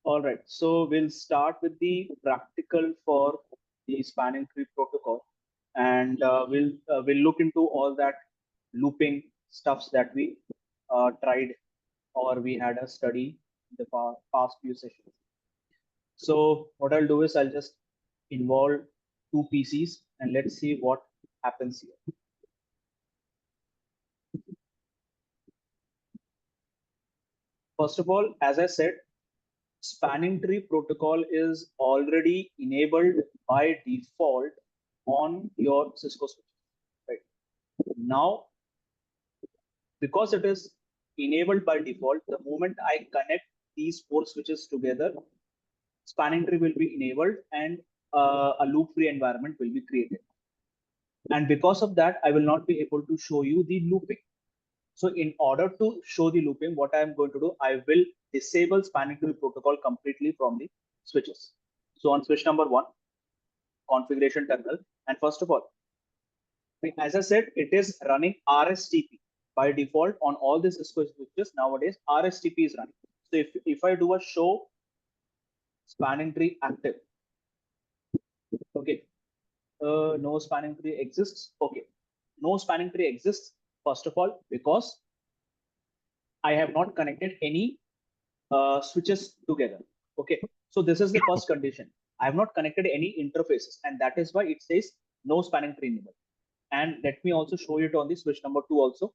All right, so we'll start with the practical for the spanning tree protocol, and we'll look into all that looping stuffs that we tried or we had a study in the past few sessions. So what I'll do is I'll just involve two PCs and let's see what happens here. First of all, as I said, spanning tree protocol is already enabled by default on your Cisco switch. Right now, because it is enabled by default, the moment I connect these four switches together, spanning tree will be enabled and a loop-free environment will be created. And because of that, I will not be able to show you the looping. So in order to show the looping, what I am going to do, I will disable spanning tree protocol completely from the switches. So on switch number 1, configuration terminal, and first of all, as I said, it is running RSTP by default on all these Cisco switches. Nowadays, RSTP is running. So if I do a show spanning tree active, okay, no spanning tree exists. Okay, no spanning tree exists. First of all, because I have not connected any switches together. Okay, so this is the first condition. I have not connected any interfaces, and that is why it says no spanning tree enabled. And let me also show it on the switch number 2 also.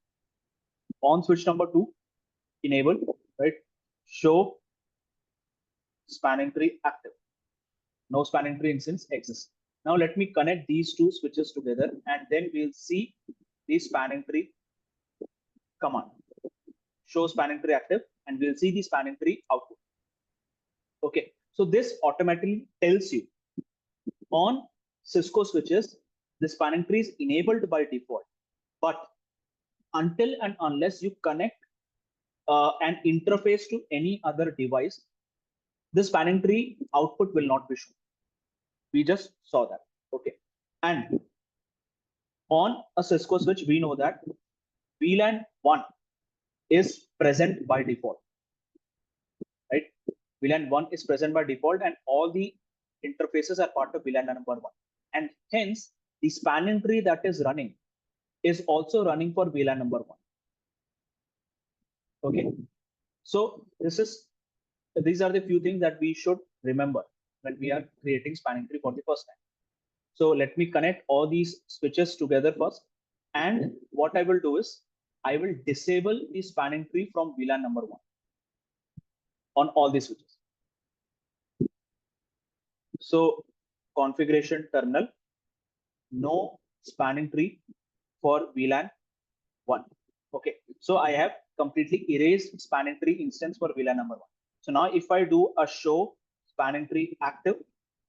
On switch number 2, enable, right? Show spanning tree active. No spanning tree instance exists. Now let me connect these two switches together, and then we'll see the spanning tree command. Show spanning tree active, and we'll see the spanning tree output. Okay, so this automatically tells you on Cisco switches, the spanning tree is enabled by default. But until and unless you connect an interface to any other device, the spanning tree output will not be shown. We just saw that. Okay, and on a Cisco switch, we know that VLAN 1 is present by default, right? VLAN 1 is present by default, and all the interfaces are part of VLAN number 1. And hence, the spanning tree that is running is also running for VLAN number 1. Okay, so these are the few things that we should remember when we are creating spanning tree for the first time. So let me connect all these switches together first. And what I will do is I will disable the spanning tree from VLAN number 1 on all these switches. So configuration terminal, no spanning tree for VLAN 1. Okay, so I have completely erased spanning tree instance for VLAN number 1. So now if I do a show spanning tree active,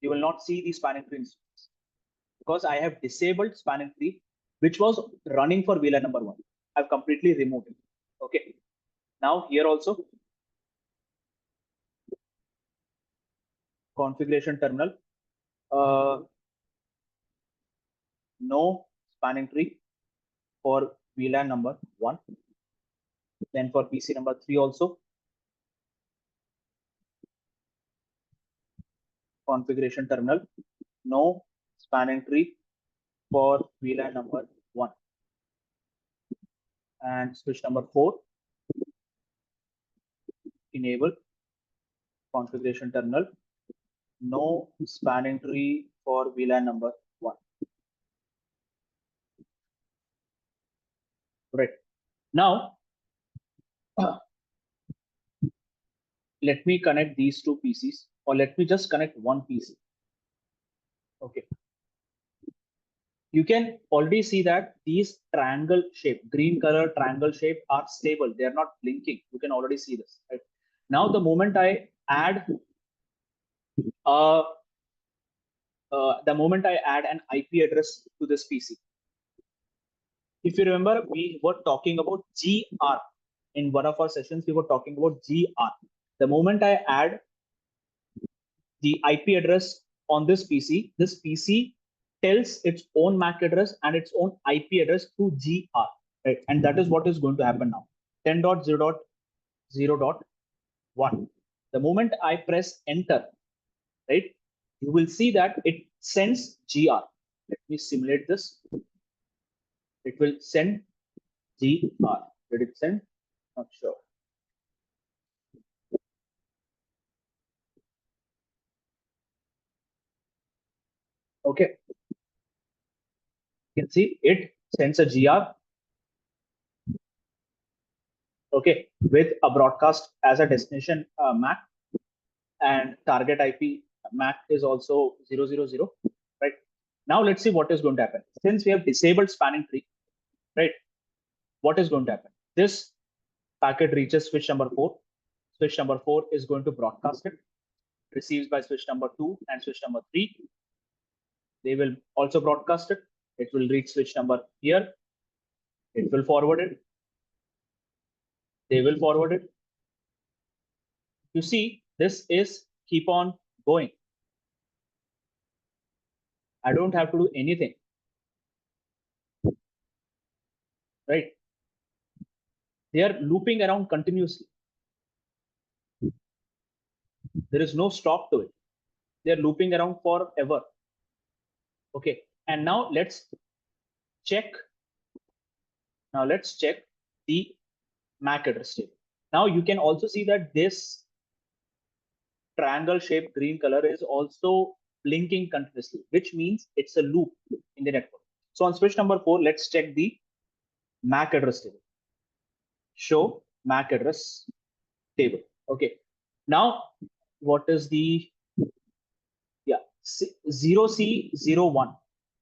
you will not see the spanning tree instance because I have disabled spanning tree, which was running for VLAN number 1. I've completely removed it. Okay, now here also configuration terminal, no spanning tree for VLAN number 1. Then for PC number 3 also, configuration terminal, no spanning tree for VLAN number 1. And switch number 4, enable configuration terminal, no spanning tree for VLAN number 1. Right. Now, let me connect these two PCs, or let me just connect one PC. Okay. You can already see that these triangle shape, green color triangle shape are stable. They are not blinking. You can already see this. Right? Now, the moment I add an IP address to this PC, if you remember, we were talking about GR in one of our sessions. We were talking about GR. The moment I add the IP address on this PC tells its own MAC address and its own IP address to GR, right? And that is what is going to happen now. 10.0.0.1. The moment I press enter, right, you will see that it sends GR. Let me simulate this. It will send GR. Did it send? Not sure. Okay. You can see it sends a GR. Okay, with a broadcast as a destination MAC, and target IP MAC is also 000. Right. Now let's see what is going to happen. Since we have disabled spanning tree, right? What is going to happen? This packet reaches switch number 4. Switch number 4 is going to broadcast it, receives by switch number 2 and switch number 3. They will also broadcast it. It will reach switch number here. It will forward it. They will forward it. You see, this is keep on going. I don't have to do anything. Right? They are looping around continuously. There is no stop to it. They are looping around forever. Okay. And now let's check. Now let's check the MAC address table. Now you can also see that this triangle shaped green color is also blinking continuously, which means it's a loop in the network. So on switch number 4, let's check the MAC address table. Show MAC address table. Okay. Now, what is the 0C01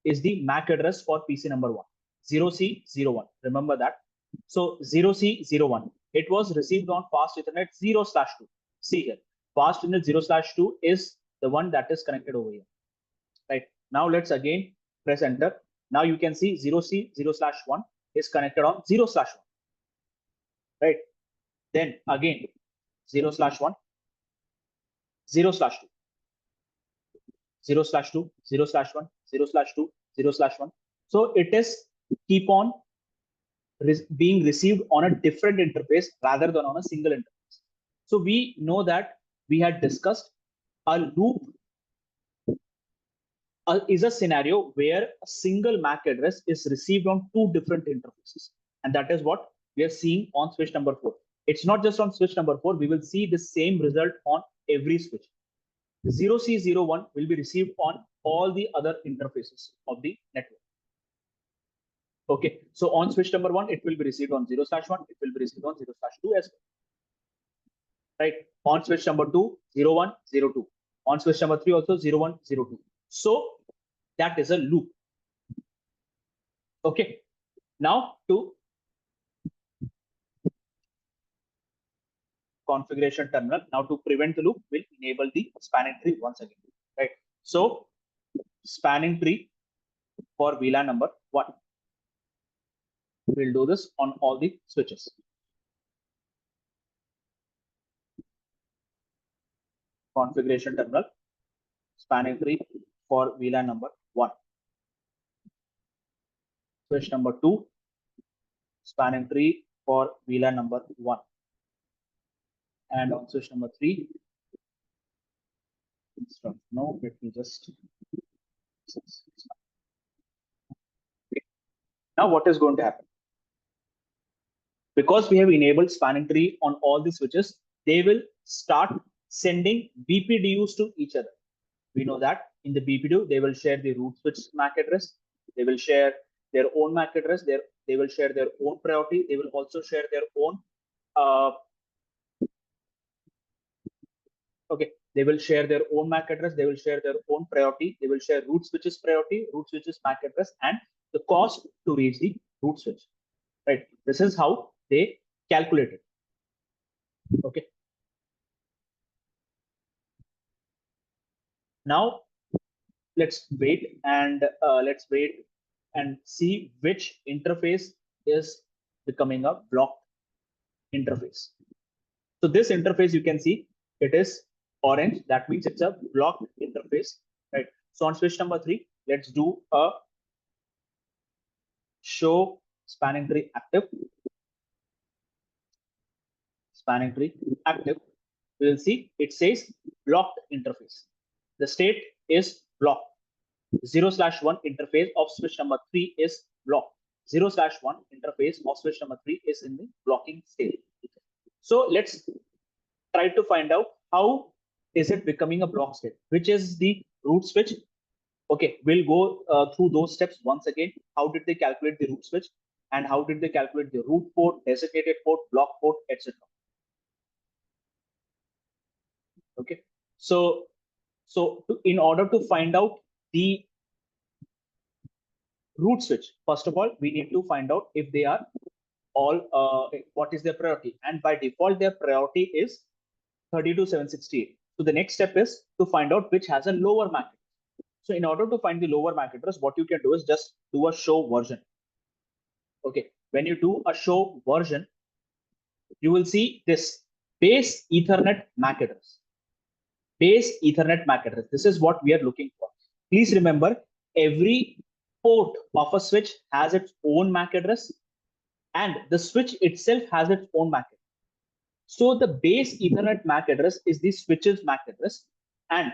is the MAC address for PC number 1. 0C01. Remember that. So 0C01. It was received on fast Ethernet 0/2. See here. Fast Ethernet 0/2 is the one that is connected over here. Right. Now let's again press enter. Now you can see 0C0/1 is connected on 0/1. Right. Then again 0/1, 0/2, 0/2, 0/1, 0/2, 0/1. So it is keep on being received on a different interface rather than on a single interface. So we know that we had discussed a loop is a scenario where a single MAC address is received on 2 different interfaces. And that is what we are seeing on switch number 4. It's not just on switch number 4. We will see the same result on every switch. 0C01 will be received on all the other interfaces of the network. Okay, so on switch number 1, it will be received on 0/1, it will be received on 0/2 as well. Right, on switch number 2, 01, 02. On switch number 3 also 01, 02. So that is a loop. Okay, now to configuration terminal. Now to prevent the loop, we'll enable the spanning tree once again. Right, so spanning tree for VLAN number 1. We'll do this on all the switches. Configuration terminal, spanning tree for VLAN number 1. Switch number 2, spanning tree for VLAN number 1. And on switch number 3, no, let me just. Now what is going to happen? Because we have enabled spanning tree on all the switches, they will start sending BPDUs to each other. We know that in the BPDU, they will share the root switch MAC address. They will share their own MAC address. They will share their own priority. They will also share their own. Okay, they will share their own MAC address. They will share their own priority. They will share root switches priority, root switches MAC address, and the cost to reach the root switch. Right. This is how they calculate it. Okay. Now let's wait and see which interface is becoming a blocked interface. So this interface, you can see it is orange. That means it's a blocked interface, right? So on switch number 3, let's do a show spanning tree active. Spanning tree active. we will see it says blocked interface. The state is blocked. 0/1 interface of switch number 3 is blocked. 0/1 interface of switch number 3 is in the blocking state. So let's try to find out how is it becoming a block state, which is the root switch. Okay, we'll go through those steps once again. How did they calculate the root switch, and how did they calculate the root port, designated port, block port, etc. Okay, so in order to find out the root switch, first of all, we need to find out if they are all what is their priority, and by default their priority is 32,768. So the next step is to find out which has a lower MAC. So in order to find the lower MAC address, what you can do is just do a show version. Okay, when you do a show version, you will see this base Ethernet MAC address. Base Ethernet MAC address. This is what we are looking for. Please remember, every port of a switch has its own MAC address, and the switch itself has its own MAC address. So the base Ethernet MAC address is the switch's MAC address, and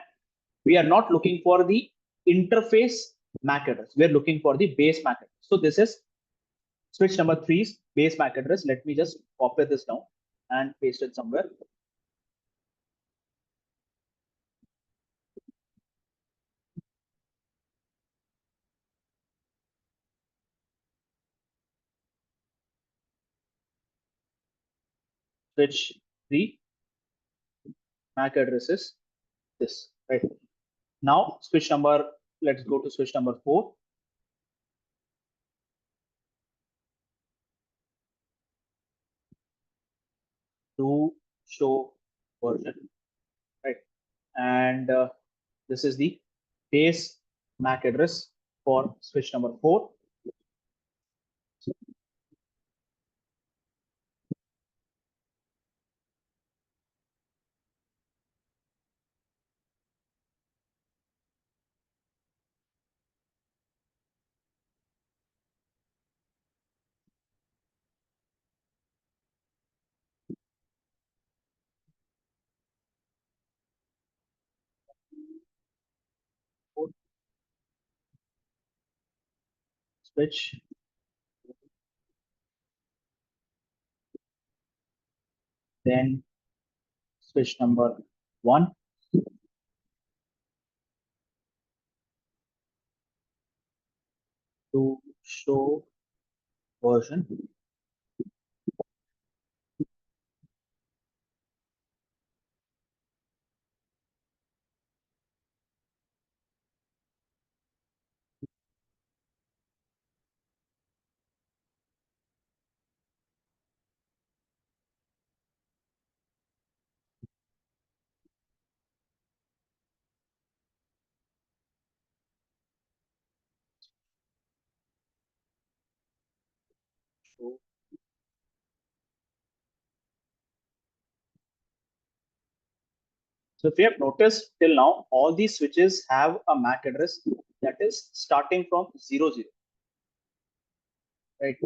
we are not looking for the interface MAC address. We are looking for the base MAC address. So this is switch number 3's base MAC address. Let me just copy this down and paste it somewhere. Switch 3 MAC address is this, right? Now switch number, let's go to switch number 4. To show version, right? And this is the base MAC address for switch number 4. Switch then switch number 1, to show version. Show. So if you have noticed till now, all these switches have a MAC address that is starting from 00, right?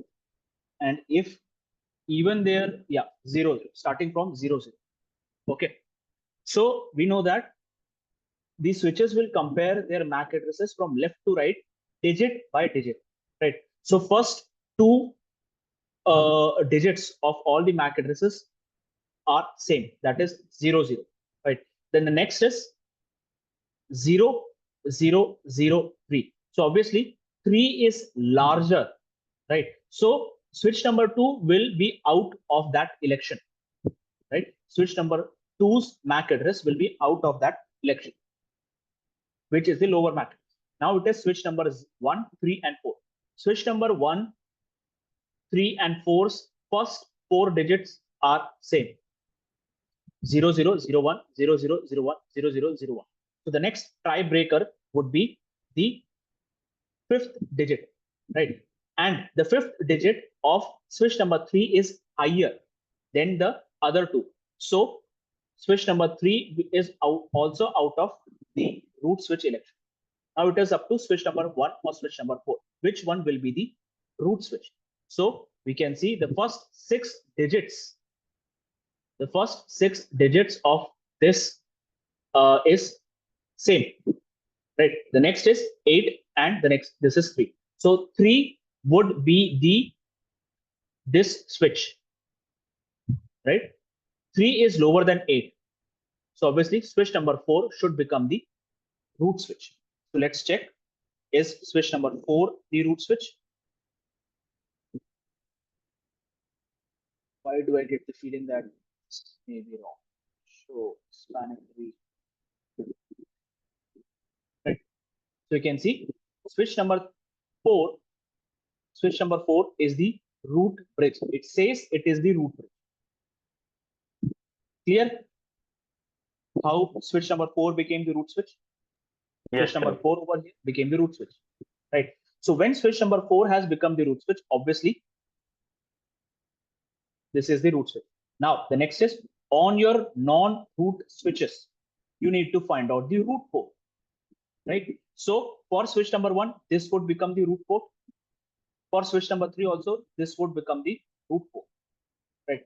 And if even there, yeah, 00, starting from 00. Okay, so we know that these switches will compare their MAC addresses from left to right, digit by digit, right? So first two digits of all the MAC addresses are same, that is 00, right? Then the next is 0003. So obviously 3 is larger, right? So switch number 2 will be out of that election, right? Switch number 2's MAC address will be out of that election, which is the lower MAC. Now it is switch numbers 1, 3, and 4. Switch number 1, 3, and 4's first 4 digits are same. 0001, 0001, 0001. So the next tiebreaker would be the 5th digit, right? And the 5th digit of switch number 3 is higher than the other two. So switch number 3 is also out of the root switch election. Now it is up to switch number 1 or switch number 4. Which one will be the root switch? So we can see the first 6 digits The first 6 digits of this is same, right? The next is 8 and the next, this is 3. So 3 would be this switch, right? 3 is lower than 8. So obviously switch number 4 should become the root switch. So let's check, is switch number 4 the root switch? Why do I get the feeling that this may be wrong? So spanning tree. Right. So you can see switch number 4. Switch number 4 is the root bridge. It says it is the root bridge. Clear? How switch number 4 became the root switch? Yes, Switch number sir. 4 over here became the root switch, right? So when switch number 4 has become the root switch, obviously this is the root switch. Now the next is, on your non-root switches, you need to find out the root port, right? So for switch number 1, this would become the root port. For switch number 3 also, this would become the root port, right?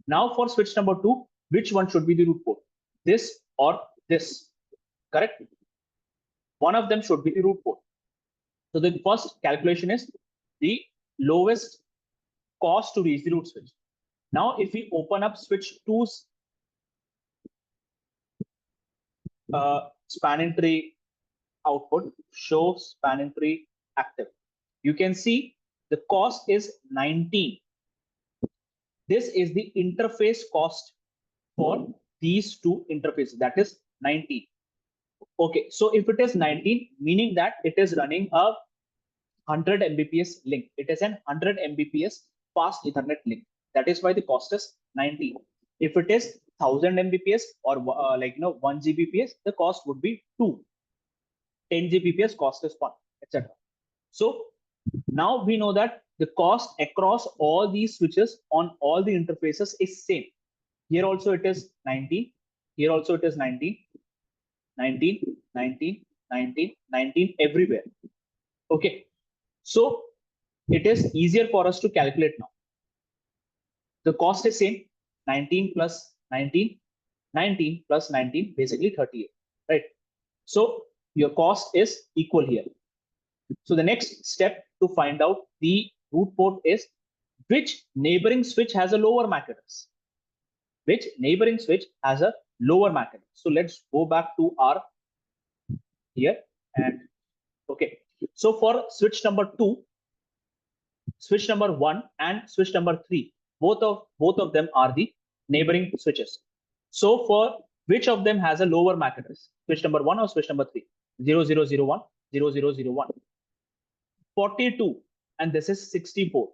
Now for switch number 2, which one should be the root port? This or this, correct? One of them should be the root port. So the first calculation is the lowest cost to reach the root switch. Now, if we open up switch 2's spanning tree output, show spanning tree active, you can see the cost is 19. This is the interface cost for these two interfaces, that is 19. Okay, so if it is 19, meaning that it is running a 100 Mbps link. It is an 100 Mbps fast Ethernet link. That is why the cost is 19. If it is 1000 Mbps or 1 Gbps, the cost would be 2. 10 Gbps cost is 1, etc. So now we know that the cost across all these switches on all the interfaces is same. Here also it is 19. Here also it is 19. 19, 19, 19, 19 everywhere. Okay. So it is easier for us to calculate now. The cost is same, 19 plus 19, 19 plus 19, basically 38, right? So your cost is equal here. So the next step to find out the root port is, which neighboring switch has a lower MAC address? Which neighboring switch has a lower MAC address? So let's go back to our here and okay. So for switch number 2, switch number 1 and switch number 3, both of them are the neighboring switches. So for which of them has a lower MAC address? Switch number 1 or switch number 3? 0001, 0001. 42, and this is 64.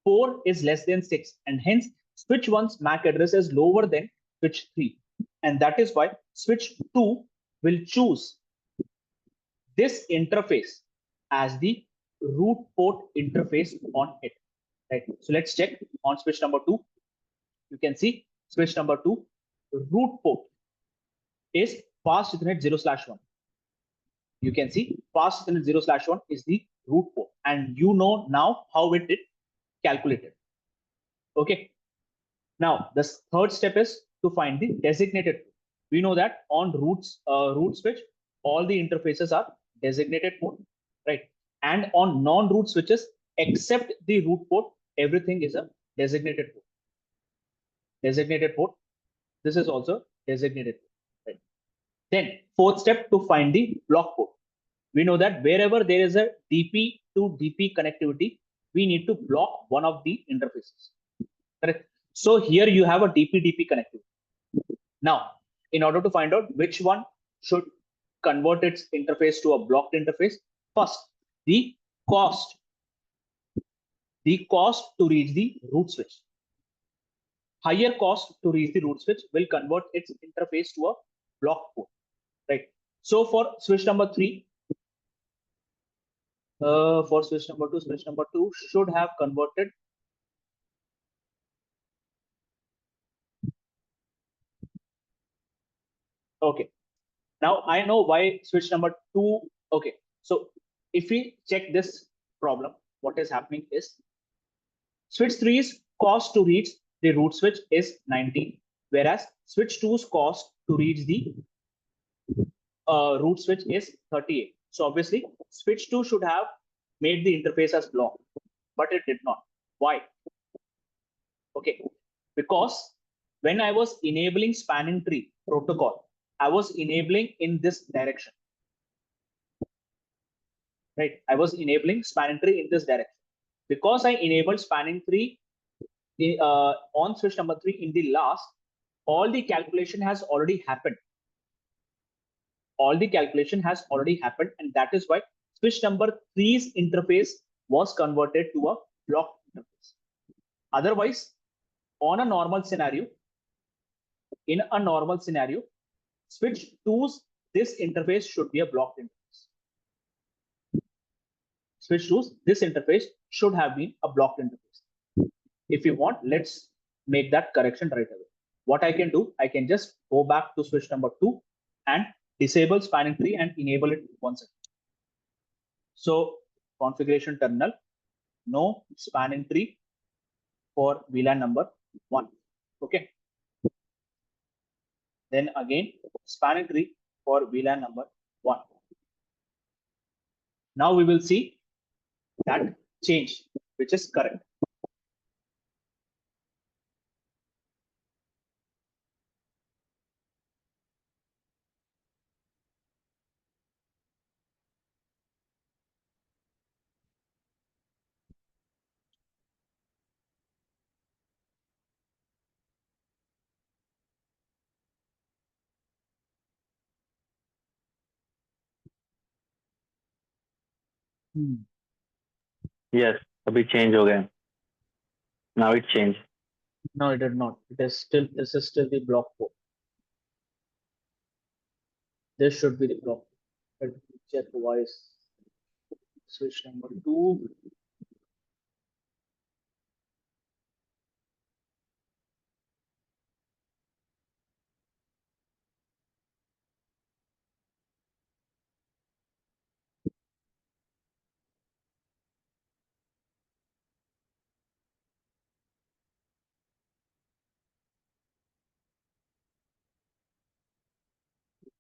4 is less than 6, and hence switch 1's MAC address is lower than switch 3. And that is why switch 2 will choose this interface as the root port interface on it, right? So let's check on switch number 2. You can see switch number 2 root port is fast Ethernet 0/1. You can see fast Ethernet 0/1 is the root port, and you know now how it is calculated. Okay. Now the third step is to find the designated port. We know that on root switch, all the interfaces are designated port, right? And on non-root switches, except the root port, everything is a designated port. Designated port. This is also designated port, right? Then fourth step, to find the block port. We know that wherever there is a DP to DP connectivity, we need to block one of the interfaces. Correct. So here you have a DP-DP connectivity. Now, in order to find out which one should convert its interface to a blocked interface, first, the cost to reach the root switch. Higher cost to reach the root switch will convert its interface to a blocked port, right? So for switch number 3, for switch number 2 should have converted. Okay. Now I know why switch number 2. Okay. So if we check this problem, what is happening is switch 3's cost to reach the root switch is 19. whereas switch 2's cost to reach the root switch is 38. So obviously, switch 2 should have made the interface as block, but it did not. Why? Okay, because when I was enabling spanning tree protocol, I was enabling in this direction. Right, I was enabling spanning tree in this direction. Because I enabled spanning tree on switch number 3 in the last, all the calculation has already happened. All the calculation has already happened, and that is why switch number 3's interface was converted to a block interface. Otherwise, on a normal scenario, in a normal scenario, switch 2's this interface should be a blocked interface. Switch 2's this interface should have been a blocked interface. If you want, let's make that correction right away. What I can do, I can just go back to switch number 2 and disable spanning tree and enable it once again. So configuration terminal, no spanning tree for VLAN number 1. Okay. Then again, spanning tree for VLAN number 1. Now we will see that change, which is correct. Yes, अभी change हो गया. Now it changed. No, it did not. It is still, this is still the block port. This should be the block. Let me check twice. Switch number 2.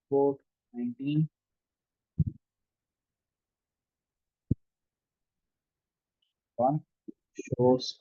Port 19. One shows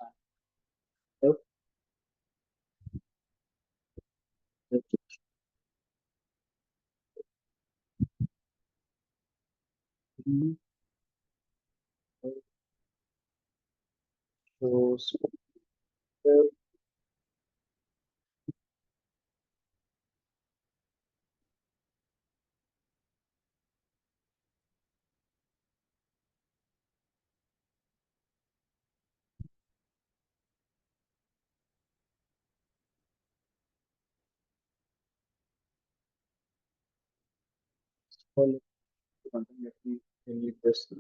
shows let me delete this.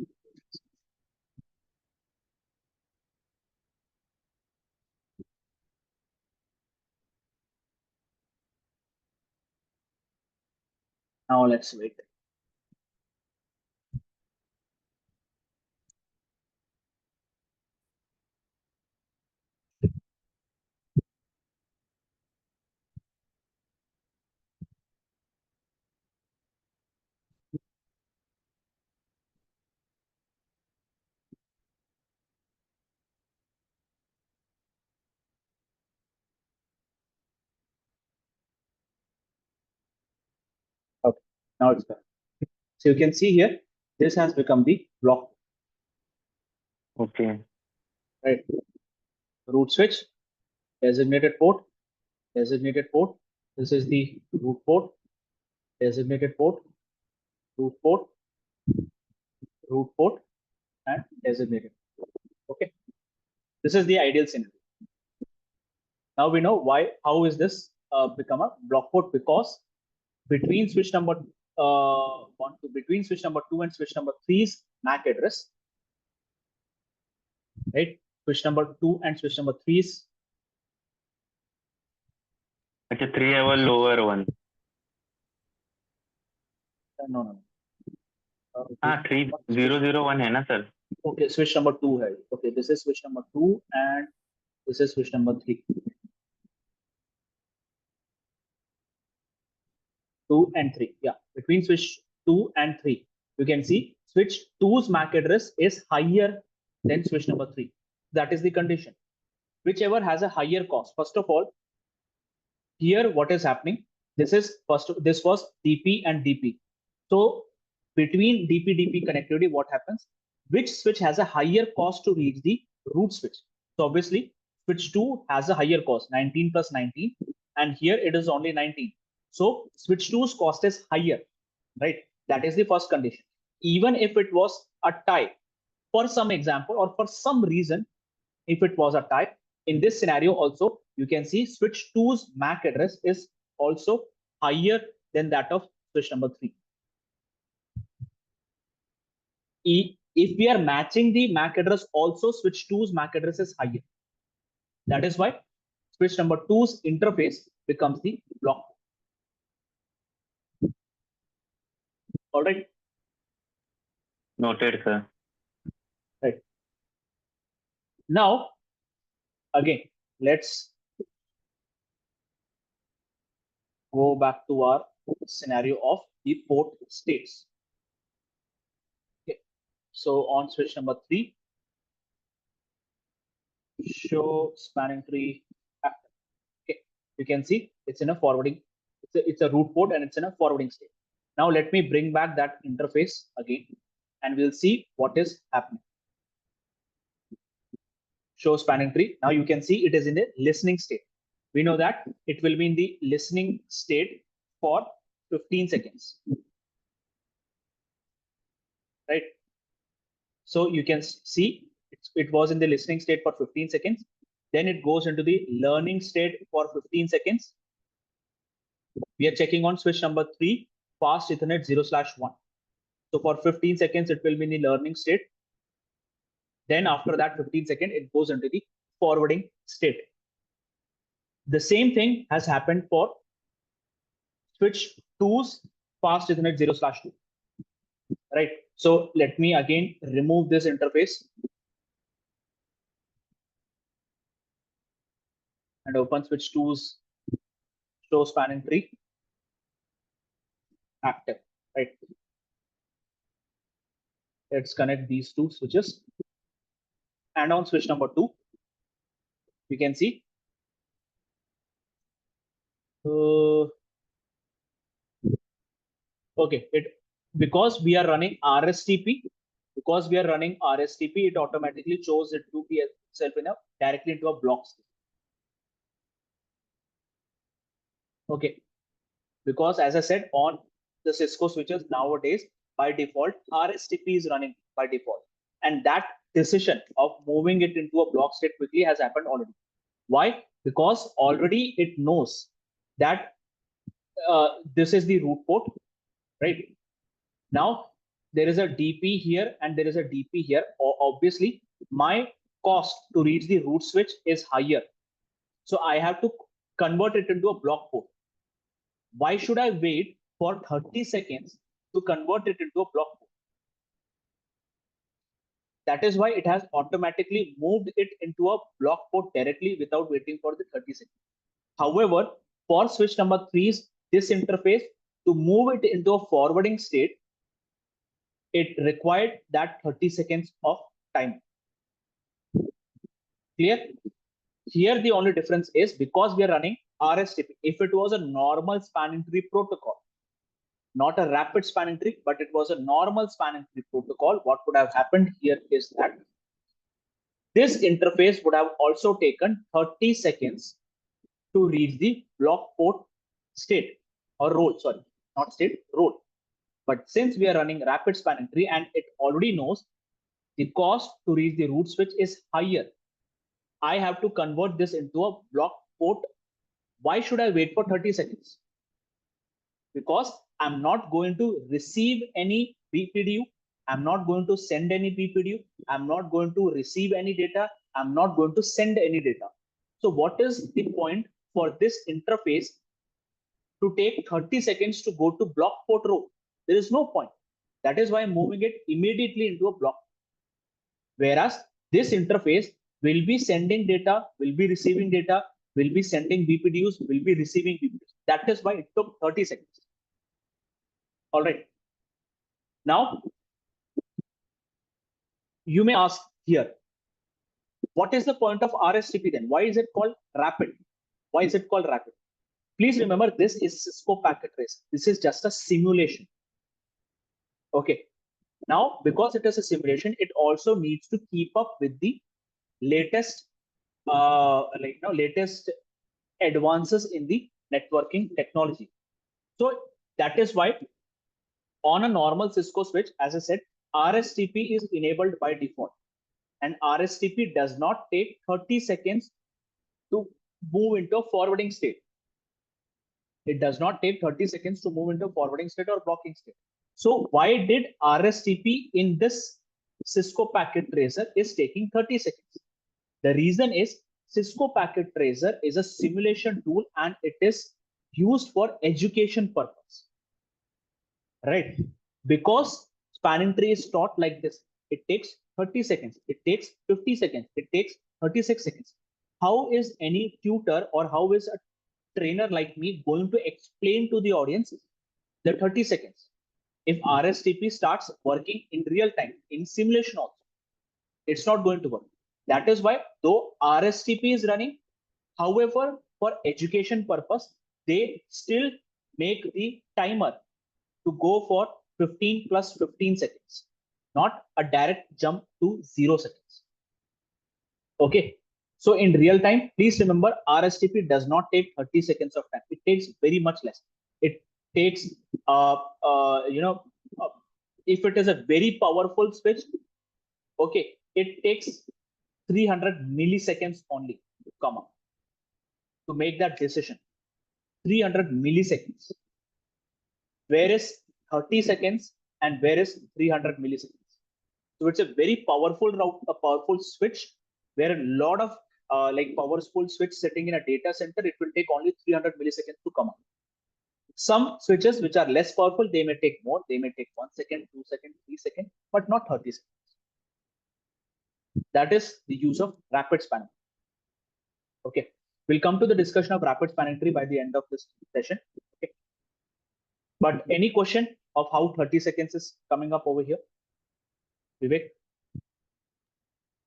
Now let's wait. Okay, now it's done. So you can see here, this has become the block. Okay. Right. Root switch, designated port, designated port. This is the root port, designated port, root port, root port, and designated. Okay. This is the ideal scenario. Now we know why. How is this become a block port? Because between switch number between switch number 2 and switch number 3's MAC address, right? Switch number 2 and switch number 3's. अच्छा 3 है वो lower one. No. हाँ 3001 है ना sir. Okay, switch number 2 है. Okay, this is switch number 2 and this is switch number 3. 2 and 3. Yeah, between switch 2 and 3, you can see switch 2's MAC address is higher than switch number 3. That is the condition. Whichever has a higher cost. First of all, here what is happening? This was DP and DP. So between DP connectivity, what happens? Which switch has a higher cost to reach the root switch? So obviously, switch 2 has a higher cost, 19 plus 19, and here it is only 19. So switch 2's cost is higher, right? That is the first condition. Even if it was a tie, for some example or for some reason, if it was a tie, in this scenario also, you can see switch 2's MAC address is also higher than that of switch number 3. If we are matching the MAC address, also switch 2's MAC address is higher. That is why switch number 2's interface becomes the block. All right. Noted, sir. Right. Now, again, let's go back to our scenario of the port states. Okay. So on switch number 3, show spanning tree active. Okay, you can see it's in a forwarding, it's a root port and it's in a forwarding state. Now let me bring back that interface again and we'll see what is happening. Show spanning tree. Now you can see it is in the listening state. We know that it will be in the listening state for 15 seconds. Right? So you can see it was in the listening state for 15 seconds. Then it goes into the learning state for 15 seconds. We are checking on switch number 3, fast Ethernet 0/1. So for 15 seconds, it will be in the learning state. Then after that 15 seconds, it goes into the forwarding state. The same thing has happened for switch 2's fast Ethernet 0/2. Right. So let me again remove this interface and open switch 2's show spanning tree active. Right. Let's connect these two switches. And on switch number 2, we can see okay, because we are running RSTP, it automatically chose it to be itself in a directly into a block state. Okay, because as I said, on the Cisco switches nowadays, by default, RSTP is running by default, and that decision of moving it into a block state quickly has happened already. Why? Because already it knows that this is the root port, right? Now there is a DP here and there is a DP here. Obviously, my cost to reach the root switch is higher, so I have to convert it into a block port. Why should I wait for 30 seconds to convert it into a block port? That is why it has automatically moved it into a block port directly without waiting for the 30 seconds. However, for switch number 3's this interface, to move it into a forwarding state, it required that 30 seconds of time. Clear? Here the only difference is because we are running RSTP. If it was a normal spanning tree protocol, not a rapid spanning tree, but it was a normal spanning tree protocol, what would have happened here is that this interface would have also taken 30 seconds to reach the block port state or role, sorry, not state, role. But since we are running rapid spanning tree and it already knows the cost to reach the root switch is higher, I have to convert this into a block port. Why should I wait for 30 seconds? Because I'm not going to receive any BPDU. I'm not going to send any BPDU. I'm not going to receive any data. I'm not going to send any data. So what is the point for this interface to take 30 seconds to go to block port row? There is no point. That is why I'm moving it immediately into a block. Whereas this interface will be sending data, will be receiving data, will be sending BPDUs, will be receiving BPDUs. That is why it took 30 seconds. All right. Now, you may ask here, what is the point of RSTP then? Why is it called rapid? Why is it called rapid? Please remember, this is Cisco packet tracer. This is just a simulation. Okay. Now, because it is a simulation, it also needs to keep up with the latest, latest advances in the networking technology. So that is why on a normal Cisco switch, as I said, RSTP is enabled by default, and RSTP does not take 30 seconds to move into a forwarding state. It does not take 30 seconds to move into forwarding state or blocking state. So why did RSTP in this Cisco packet tracer is taking 30 seconds? The reason is Cisco packet tracer is a simulation tool and it is used for education purpose, right? Because spanning tree is taught like this. It takes 30 seconds. It takes 50 seconds. It takes 36 seconds. How is any tutor or how is a trainer like me going to explain to the audience the 30 seconds? If RSTP starts working in real time, in simulation also, it's not going to work. That is why, though RSTP is running, however, for education purpose, they still make the timer to go for 15 plus 15 seconds, not a direct jump to 0 seconds. Okay. So in real time, please remember, RSTP does not take 30 seconds of time. It takes very much less. It takes, if it is a very powerful switch, okay, it takes 300 milliseconds only to come up to make that decision. 300 milliseconds. Where is 30 seconds and where is 300 milliseconds? So it's a very powerful route, a powerful switch, where a lot of powerful switch sitting in a data center, it will take only 300 milliseconds to come up. Some switches which are less powerful, they may take more. They may take 1 second, 2 seconds, 3 seconds, but not 30 seconds. That is the use of rapid spanning. Okay, we'll come to the discussion of rapid spanning tree by the end of this session. Okay, but any question of how 30 seconds is coming up over here, Vivek?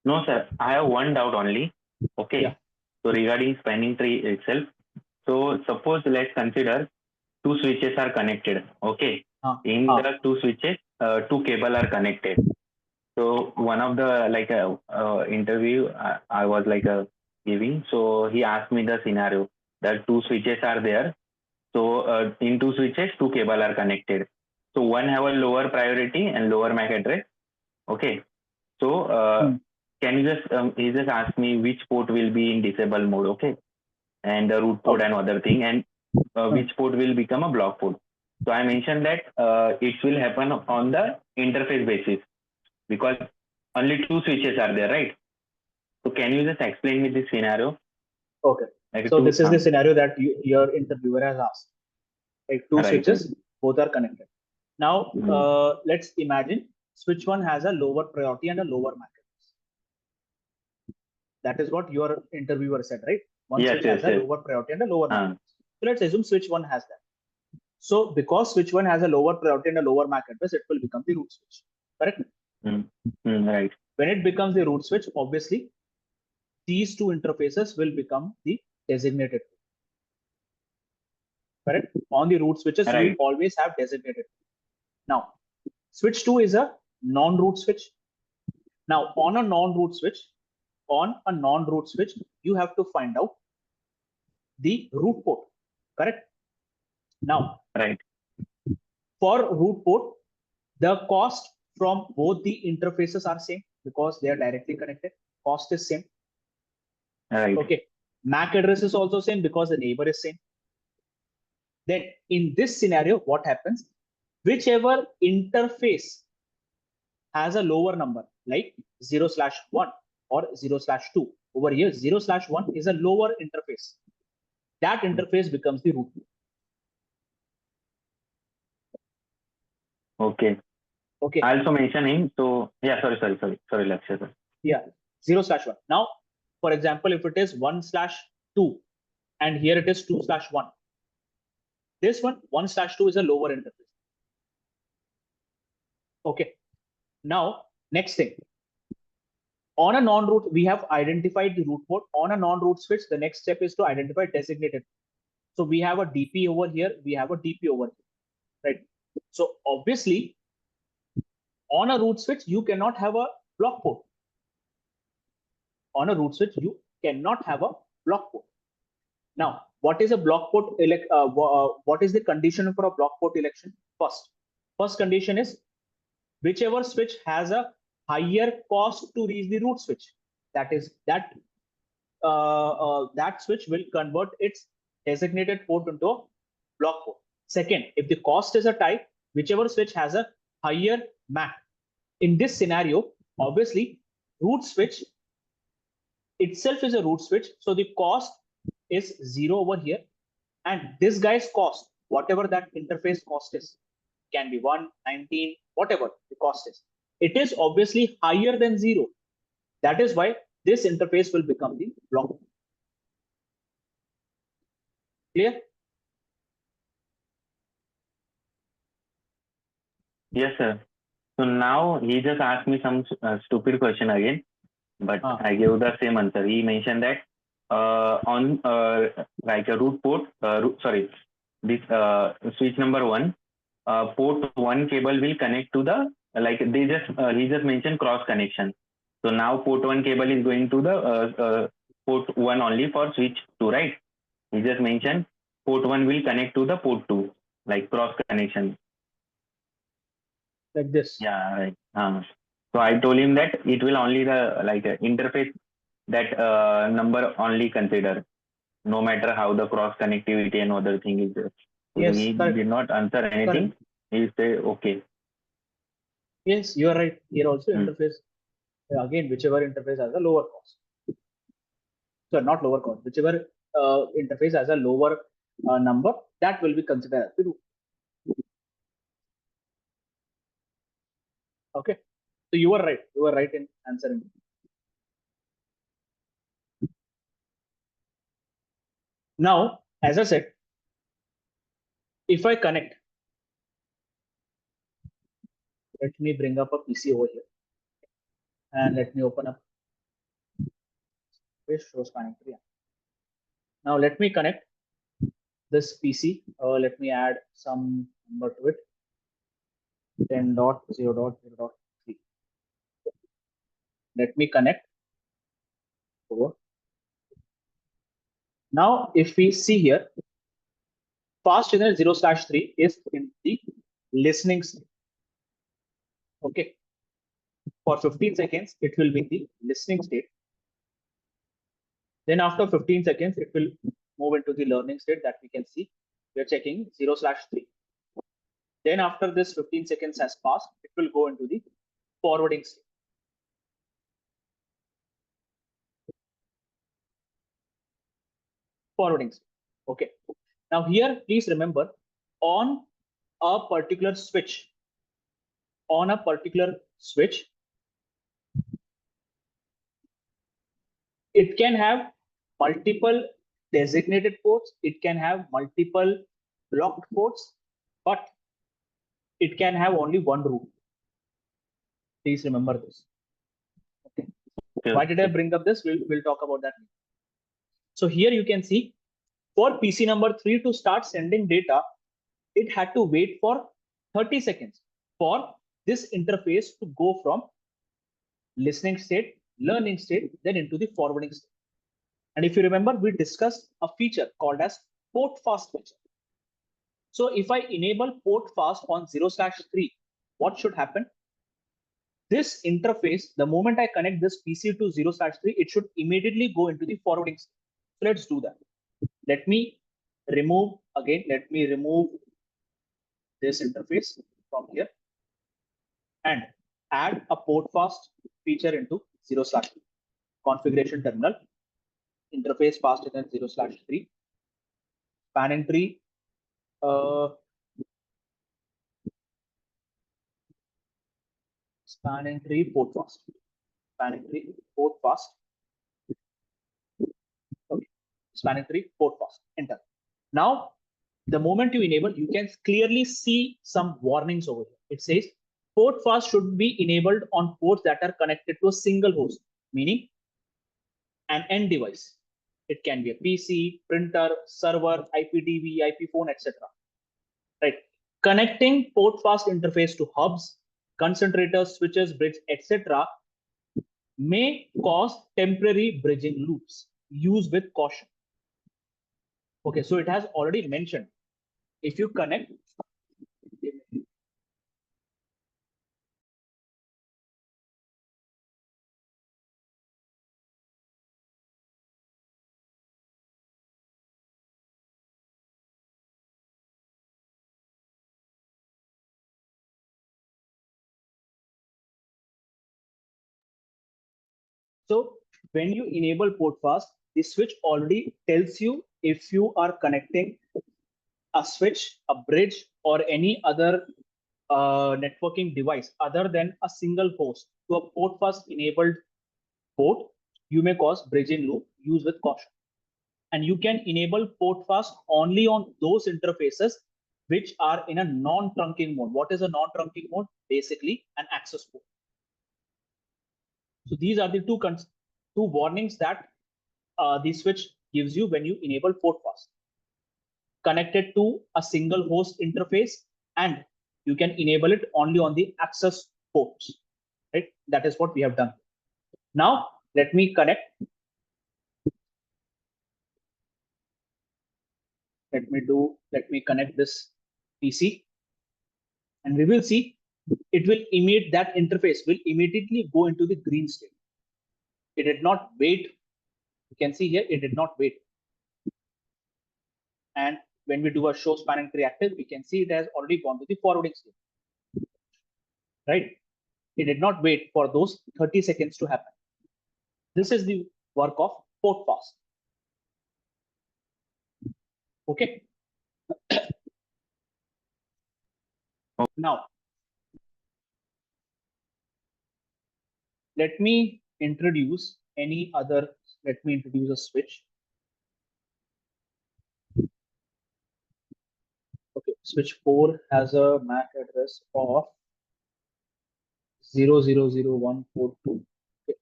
No, sir. I have one doubt only. Okay. Yeah. So regarding spanning tree itself, so suppose let's consider two switches are connected. Okay. In the two switches, two cable are connected. So one of the interview I was giving. So he asked me the scenario that two switches are there. So in two switches, two cable are connected. So one have a lower priority and lower MAC address. Okay. So can you just he just asked me which port will be in disable mode, okay, and the root port and other thing, and which port will become a block port. So I mentioned that it will happen on the interface basis because only two switches are there, right? So can you just explain me this scenario? Okay. So this is the scenario that your interviewer has asked. Like two switches, both are connected. Now let's imagine switch one has a lower priority and a lower MAC address. That is what your interviewer said, right? One switch has a lower priority and a lower MAC address. So let's assume switch one has that. So because switch one has a lower priority and a lower MAC address, it will become the root switch. Correct? Right. When it becomes the root switch, obviously these two interfaces will become the designated. Correct? On the root switches, you always have designated. Now, switch 2 is a non-root switch. Now, on a non-root switch, you have to find out the root port. Correct? Now, for root port, the cost from both the interfaces are same because they are directly connected. Cost is same. Okay. MAC address is also same because the neighbor is same. Then in this scenario, what happens? Whichever interface has a lower number, like 0/1 or 0/2. Over here, 0/1 is a lower interface. That interface becomes the root. Okay. Okay. I also mentioning. So yeah, sorry, Lakshya. Yeah, 0/1. Now, for example, if it is 1/2 and here it is 2/1. This one, 1/2 is a lower interface. Okay. Now, next thing. On a non-root, we have identified the root port. On a non-root switch, the next step is to identify designated. So we have a DP over here. We have a DP over here, right? So obviously, on a root switch, you cannot have a block port. On a root switch, you cannot have a block port. Now, what is a block port? What is the condition for a block port election? First condition is whichever switch has a higher cost to reach the root switch. That switch will convert its designated port into a block port. Second, if the cost is a tie, whichever switch has a higher MAC. In this scenario, obviously, root switch itself is a root switch, so the cost is 0 over here, and this guy's cost, whatever that interface cost is, can be 1, 19, whatever the cost is, it is obviously higher than 0. That is why this interface will become the block. Clear? Yes, sir. So now he just asked me some stupid question again, but I gave the same answer. He mentioned that on like a root port, this switch number 1, port 1 cable will connect to the, like he just mentioned cross connection. So now port 1 cable is going to the port 1 only for switch 2, right? He just mentioned port 1 will connect to the port 2, like cross connection. Like this. Yeah, right. So I told him that it will only the interface that number only consider, no matter how the cross connectivity and other thing is there. So yes, he did not answer anything. He said okay. Yes, you are right. Here also interface, again, whichever interface has a lower cost. So not lower cost, whichever interface has a lower number, that will be considered as the root. Okay. So you were right. You were right in answering. Now, as I said, if I connect, let me bring up a PC over here and let me open up this show spanning tree. Now let me connect this PC. Let me add some number to it. 10.0.0.3. Let me connect over. Now, if we see here, fast signal 0/3 is in the listening state. Okay. For 15 seconds, it will be the listening state. Then after 15 seconds, it will move into the learning state that we can see. We are checking 0/3. Then after this 15 seconds has passed, it will go into the forwarding state. Forwarding state. Okay. Now here, please remember, on a particular switch, it can have multiple designated ports, it can have multiple blocked ports, but it can have only one root. Please remember this. Okay. Why did I bring up this? We'll talk about that. So here you can see, for PC number 3 to start sending data, it had to wait for 30 seconds for this interface to go from listening state, learning state, then into the forwarding state. And if you remember, we discussed a feature called as port fast feature. So if I enable port fast on 0/3, what should happen? This interface, the moment I connect this PC to 0/3, it should immediately go into the forwarding state. So let's do that. Let me remove this interface from here and add a port fast feature into 0/3. Configuration terminal, interface fast in 0/3, spanning tree, spanning tree port fast, spanning tree port fast. Okay, spanning tree port fast. Enter. Now, the moment you enable, you can clearly see some warnings over here. It says port fast should be enabled on ports that are connected to a single host, meaning an end device. It can be a PC, printer, server, IPTV, IP phone, etc. Right? Connecting port fast interface to hubs, concentrators, switches, bridges, etc. may cause temporary bridging loops. Use with caution. Okay, so it has already mentioned if you connect. So when you enable port fast, the switch already tells you if you are connecting a switch, a bridge, or any other networking device other than a single host to a port fast enabled port, you may cause bridging loop. Use with caution. And you can enable port fast only on those interfaces which are in a non-trunking mode. What is a non-trunking mode? Basically an access port. So these are the two warnings that the switch gives you when you enable port fast. Connected to a single host interface, and you can enable it only on the access ports. Right? That is what we have done. Now let me connect. Let me connect this PC, and we will see it will that interface will immediately go into the green state. It did not wait. You can see here, it did not wait. And when we do a show spanning tree active, we can see it has already gone to the forwarding state. Right? It did not wait for those 30 seconds to happen. This is the work of port fast. Okay. Now, let me introduce a switch. Okay, switch 4 has a MAC address of 0000142. Okay.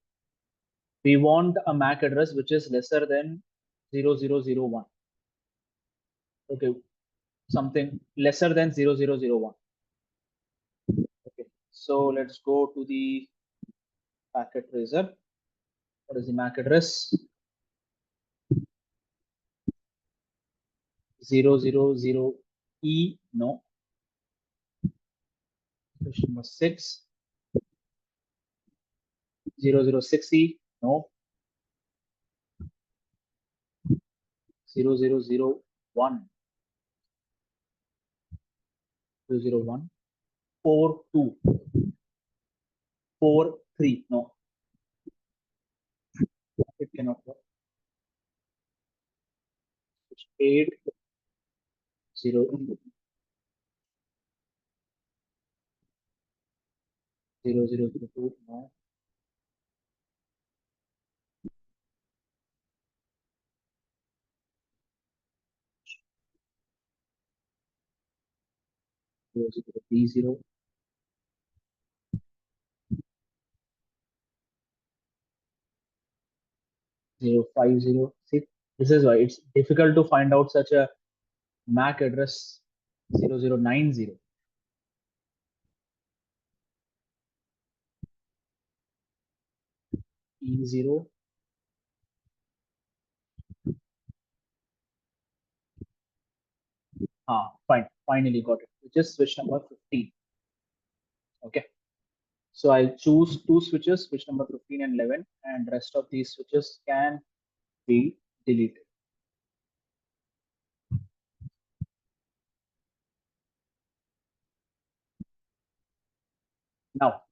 We want a MAC address which is lesser than 0001. Okay, something lesser than 0001. Okay, so let's go to the packet tracer. What is the MAC address? 000E, no. Switch number 6. 006E, no. 0001. 001. 42. 43, no. It cannot work. 8, 0, 0002, no. 0030. 0506. This is why it's difficult to find out such a MAC address. 0090. E0. Fine. Finally got it. Which is switch number 15. Okay. So I'll choose two switches, switch number 15 and 11, and rest of these switches can be deleted. Now,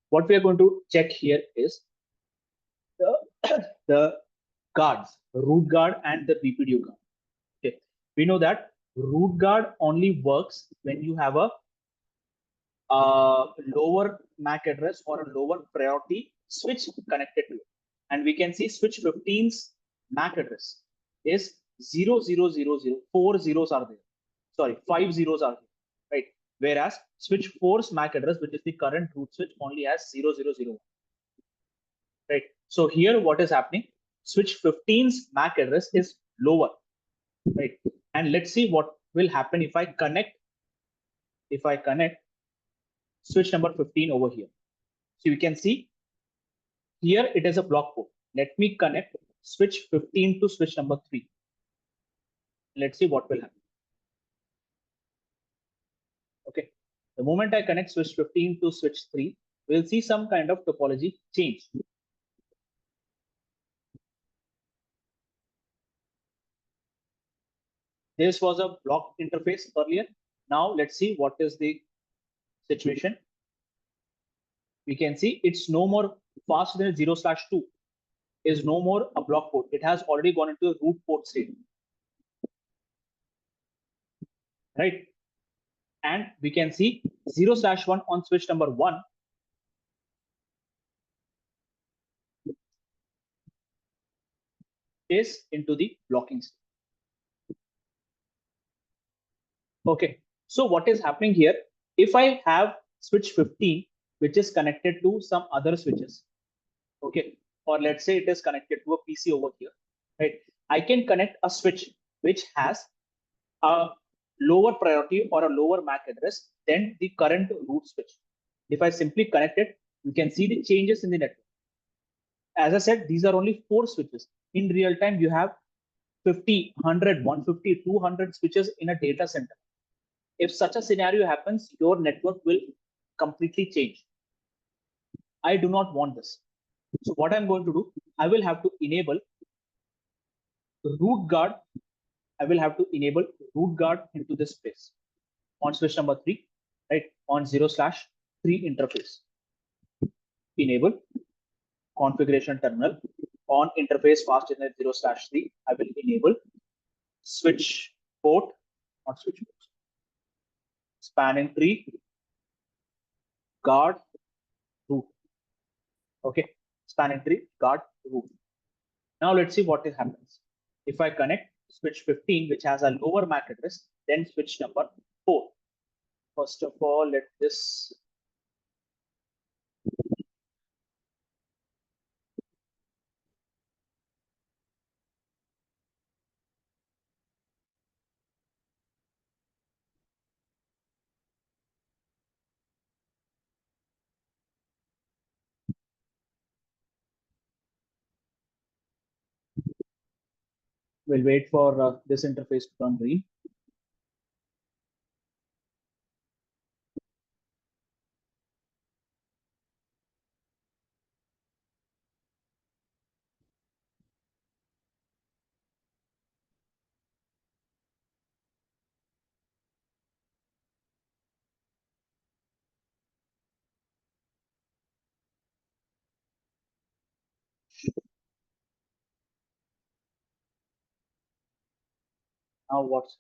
what we are going to check here is the guards, root guard and the BPDU guard. Okay. We know that root guard only works when you have a lower MAC address or a lower priority switch connected to it. And we can see switch 15's MAC address is 0000. 4 zeros are there. Sorry, 5 zeros are there. Right. Whereas switch 4's MAC address, which is the current root switch, only has 0001. Right. So here what is happening? Switch 15's MAC address is lower. Right. And let's see what will happen if I connect switch number 15 over here. So you can see here it is a block port. Let me connect switch 15 to switch number 3. Let's see what will happen. Okay. The moment I connect switch 15 to switch 3, we'll see some kind of topology change. This was a block interface earlier. Now let's see what is the situation. We can see it's no more faster than 0/2 is no more a block port. It has already gone into a root port state. Right. And we can see 0/1 on switch number 1 is into the blocking state. Okay. So what is happening here? If I have switch 15, which is connected to some other switches, okay, or let's say it is connected to a PC over here, right? I can connect a switch which has a lower priority or a lower MAC address than the current root switch. If I simply connect it, you can see the changes in the network. As I said, these are only 4 switches. In real time, you have 50, 100, 150, 200 switches in a data center. If such a scenario happens, your network will completely change. I do not want this. So what I'm going to do, I will have to enable root guard. I will have to enable root guard into this space on switch number 3, right? On 0/3 interface. Enable configuration terminal on interface fast internet 0/3. I will enable switch port, not switch port, spanning tree guard root. Okay, spanning tree guard root. Now let's see what happens. If I connect switch 15, which has a lower MAC address, then switch number 4. First of all, let this we'll wait for this interface to turn green. Now what's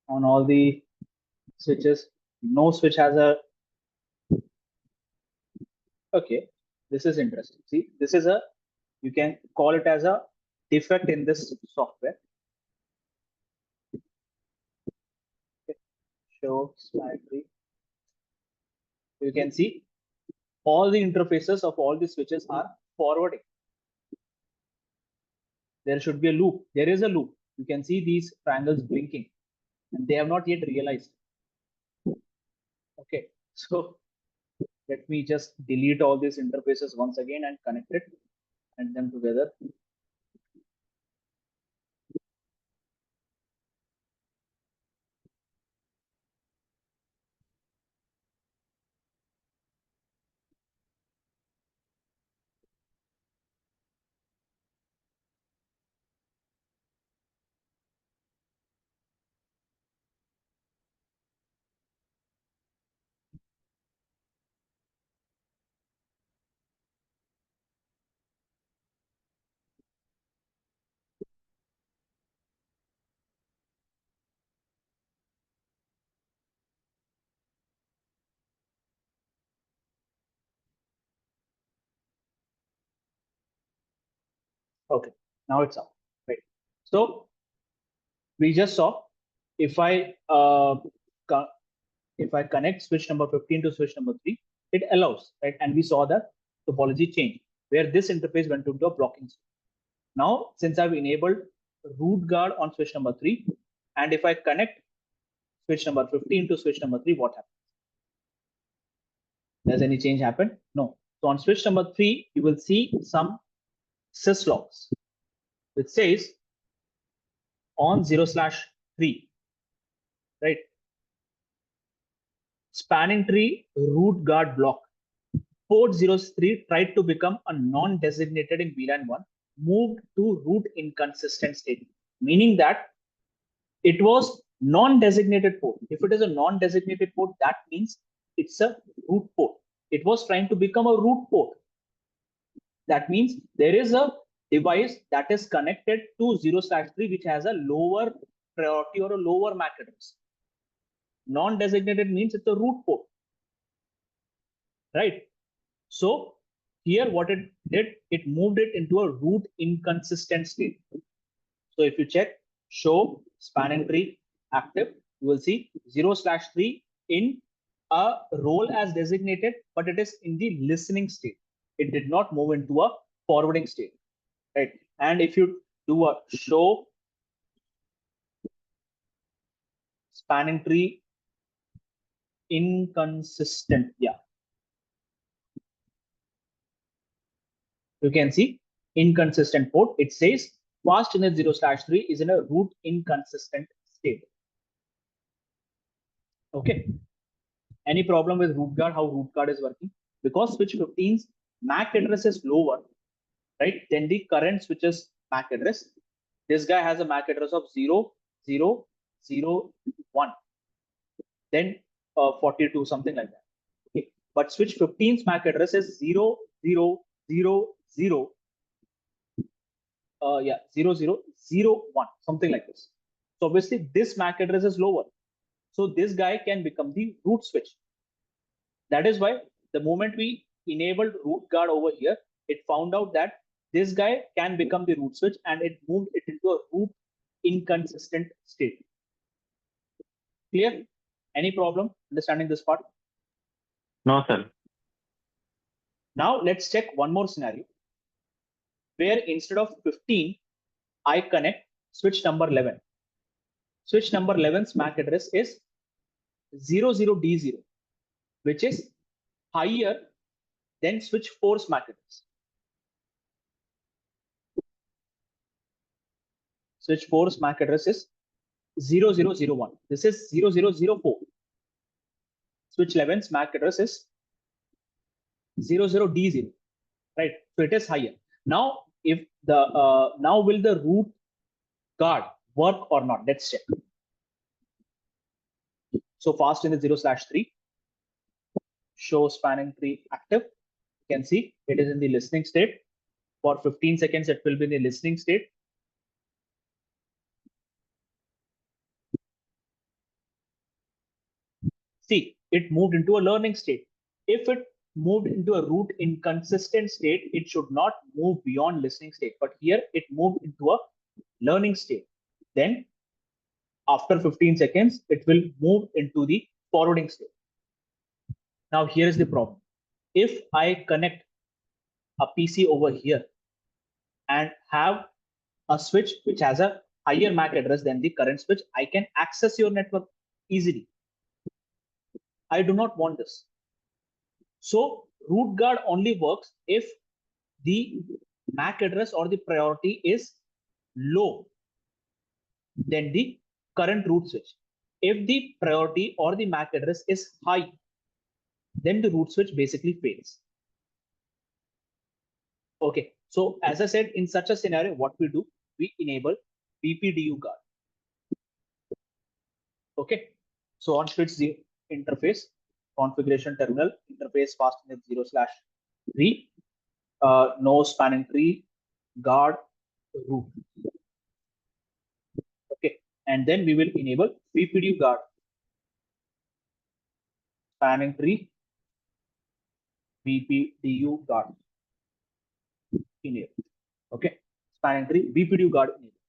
on all the switches? No switch has a. Okay, this is interesting. See, this is a, you can call it as a defect in this software. Okay. Show slide 3. You can see all the interfaces of all the switches are forwarding. There should be a loop. There is a loop. You can see these triangles blinking, and they have not yet realized. Okay, so let me just delete all these interfaces once again and connect it and them together. Okay, now it's out. Right. So we just saw if I connect switch number 15 to switch number 3, it allows, right? And we saw the topology change where this interface went into a blocking state. Now, since I've enabled root guard on switch number 3, and if I connect switch number 15 to switch number 3, what happens? Does any change happen? No. So on switch number 3, you will see some syslogs which says on 0/3, right? Spanning tree root guard block. Port 03 tried to become a non-designated in VLAN 1, moved to root inconsistent state, meaning that it was non-designated port. If it is a non-designated port, that means it's a root port. It was trying to become a root port. That means there is a device that is connected to 0/3 which has a lower priority or a lower MAC address. Non-designated means it's a root port, right? So here what it did, it moved it into a root inconsistent state. So if you check show spanning tree active, you will see 0/3 in a role as designated, but it is in the listening state. It did not move into a forwarding state, right? And if you do a show spanning tree inconsistent, yeah, you can see inconsistent port. It says fast init 0/3 is in a root inconsistent state. Okay. Any problem with root guard, how root guard is working? Because switch 15's MAC address is lower, right, than the current switch's MAC address. This guy has a MAC address of 0/0/0/1, then 42, something like that. Okay. But switch 15's MAC address is 0/0/0/0, 0/0/0/1, something like this. So obviously this MAC address is lower. So this guy can become the root switch. That is why the moment we enabled root guard over here, it found out that this guy can become the root switch and it moved it into a root inconsistent state. Clear? Any problem understanding this part? No, sir. Now let's check one more scenario where instead of 15, I connect switch number 11. Switch number 11's MAC address is 00D0, which is higher than switch 4's MAC address. Switch 4's MAC address is 0001. This is 0004. Switch 11's MAC address is 00D0, right? So it is higher. Now, if the now will the root guard work or not? Let's check. So fast in the 0/3, show spanning tree active. You can see it is in the listening state. For 15 seconds, it will be in the listening state. See, it moved into a learning state. If it moved into a root inconsistent state, it should not move beyond listening state. But here it moved into a learning state. Then after 15 seconds, it will move into the forwarding state. Now here is the problem. If I connect a PC over here and have a switch which has a higher MAC address than the current switch, I can access your network easily. I do not want this. So root guard only works if the MAC address or the priority is low than the current root switch. If the priority or the MAC address is high, then the root switch basically fails. Okay, so as I said, in such a scenario, what we do, we enable BPDU guard. Okay, so on switch interface, configuration terminal, interface fast init 0/3, no spanning tree, guard, root. Okay, and then we will enable BPDU guard, spanning tree, BPDU guard. Enable. Okay, spanning tree, BPDU guard enable.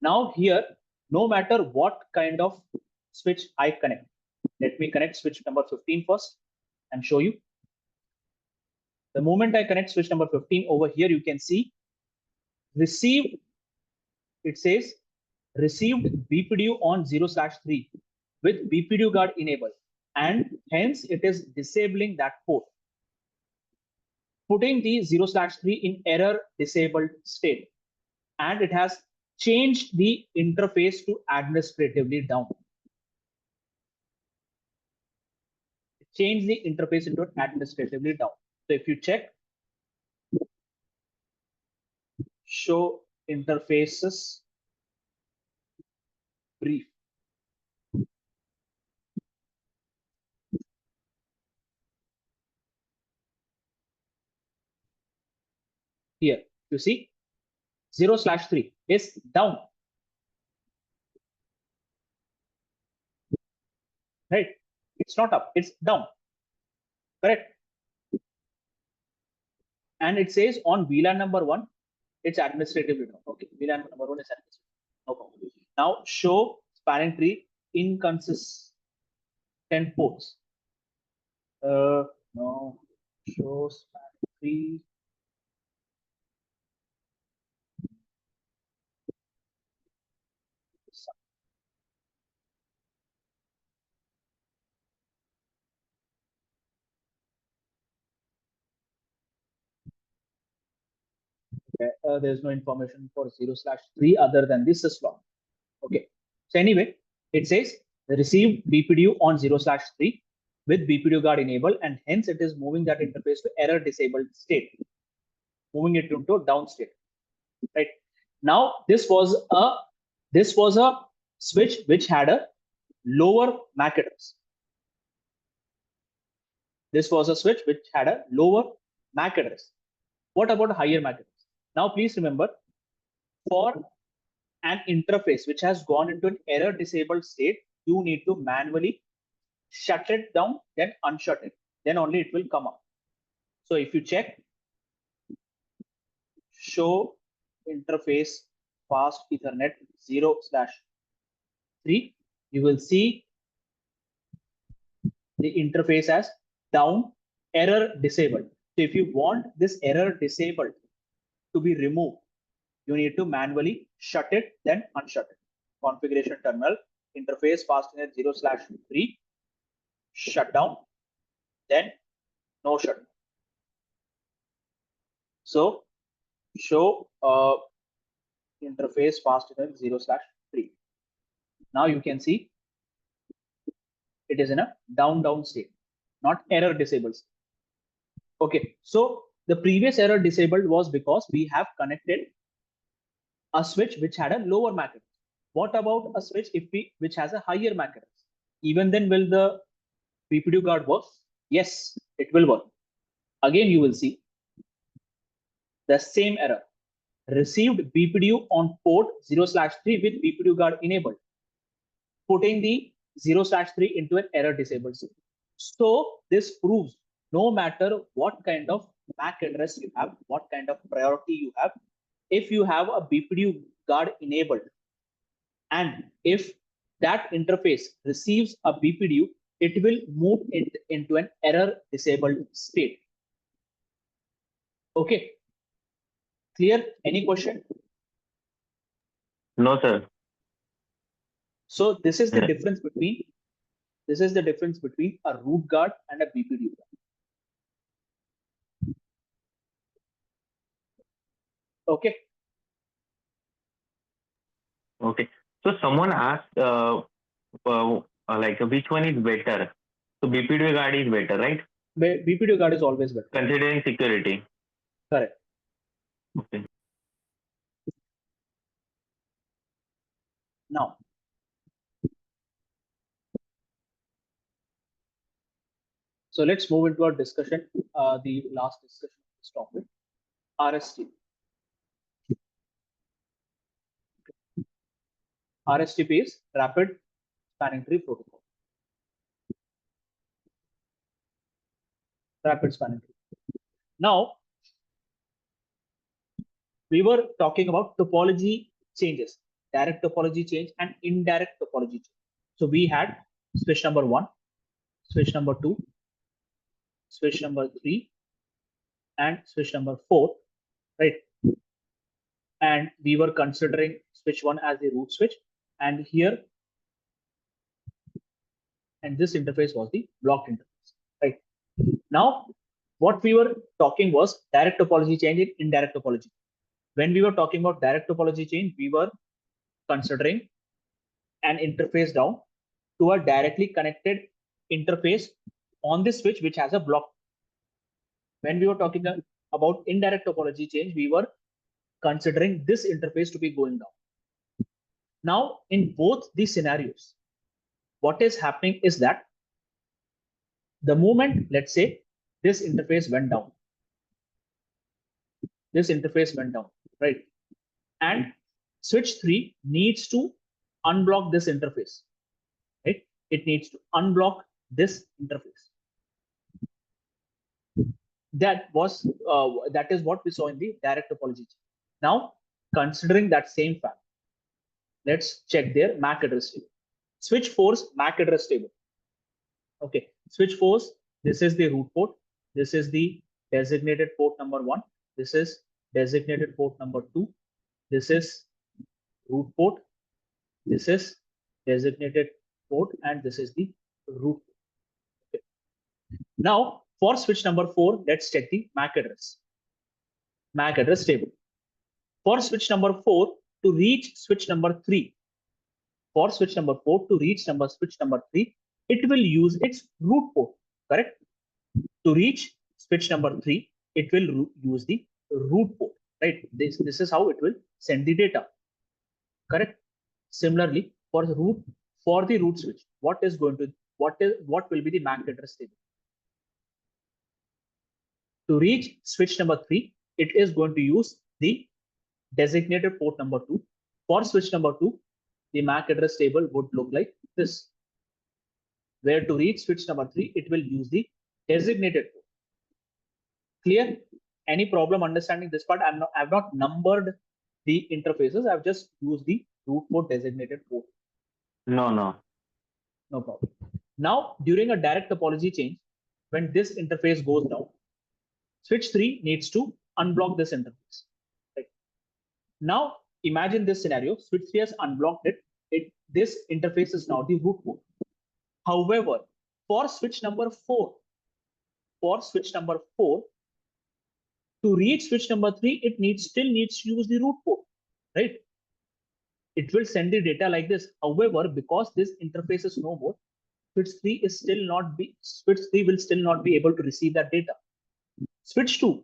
Now here no matter what kind of switch I connect. Let me connect switch number 15 first and show you. The moment I connect switch number 15 over here, you can see received, it says received BPDU on 0/3 with BPDU guard enabled, and hence it is disabling that port, putting the 0/3 in error disabled state, and it has changed the interface to administratively down. Change the interface into administratively down. So if you check, show interfaces brief. Here you see 0/3 is down, right? It's not up, it's down, correct? And it says on VLAN number 1, it's administratively down. Okay, VLAN number 1 is administrative. No problem. Now show spanning tree inconsistent ports. No, show spanning tree. Okay, there's no information for 0/3 other than this syslog. Okay, so anyway, it says received BPDU on 0/3 with BPDU guard enabled, and hence it is moving that interface to error disabled state, moving it into down state. Right now, this was a switch which had a lower MAC address. This was a switch which had a lower MAC address. What about higher MAC address? Now, please remember, for an interface which has gone into an error disabled state, you need to manually shut it down, then unshut it. Then only it will come up. So if you check, show interface fast Ethernet 0/3, you will see the interface as down, error disabled. So if you want this error disabled to be removed, you need to manually shut it, then unshut it. Configuration terminal, interface fast Ethernet 0/3, shut down, then no shut. So show interface fast Ethernet 0/3. Now you can see it is in a down state, not error disabled state. Okay, so the previous error disabled was because we have connected a switch which had a lower MAC address. What about a switch which has a higher MAC address? Even then, will the BPDU guard work? Yes, it will work. Again, you will see the same error. Received BPDU on port 0/3 with BPDU guard enabled, putting the 0/3 into an error disabled state. So this proves no matter what kind of MAC address you have, what kind of priority you have, if you have a BPDU guard enabled, and if that interface receives a BPDU, it will move it into an error disabled state. Okay. Clear? Any question? No, sir. So this is the difference between a root guard and a BPDU guard. Okay. Okay. So someone asked, like which one is better? So BPDU guard is better, right? BPDU guard is always better. Considering security. Correct. Okay. Now, so let's move into our discussion. The last discussion of this topic, RSTP. RSTP is Rapid Spanning Tree Protocol. Rapid Spanning Tree. Now, we were talking about topology changes. direct topology change and indirect topology change. So we had switch number 1, switch number 2, switch number 3, and switch number 4, right? And we were considering switch 1 as the root switch, and here, and this interface was the blocked interface, right? Now, what we were talking was direct topology change and indirect topology. When we were talking about direct topology change, we were considering an interface down to a directly connected interface on this switch which has a block. When we were talking about indirect topology change, we were considering this interface to be going down. Now, in both these scenarios, what is happening is that the moment, let's say, this interface went down, right? And switch 3 needs to unblock this interface, right? It needs to unblock this interface. That is what we saw in the direct topology. Now, considering that same fact, let's check their MAC address table. Switch 4's MAC address table. Okay, switch 4's, this is the root port. This is the designated port number 1. This is designated port number 2. This is root port. This is designated port, and this is the root port. Okay. Now, for switch number 4, let's check the MAC address. MAC address table. For switch number 4 to reach switch number 3, for switch number 4 to reach switch number 3, it will use its root port, correct? To reach switch number 3, it will use the root port, right? This is how it will send the data, correct? Similarly, for the root switch, what will be the MAC address table? To reach switch number 3, it is going to use the designated port number 2. For switch number 2, the MAC address table would look like this, where to reach switch number 3, it will use the designated port. Clear? Any problem understanding this part? I've not numbered the interfaces. I've just used the root port designated port. No problem. Now, during a direct topology change, when this interface goes down, switch 3 needs to unblock this interface. Right? Now, imagine this scenario. Switch 3 has unblocked it. This interface is now the root port. However, for switch number 4, to reach switch number 3, it still needs to use the root port, right? It will send the data like this. However, because this interface is no more, switch 3 will still not be able to receive that data. Switch 2,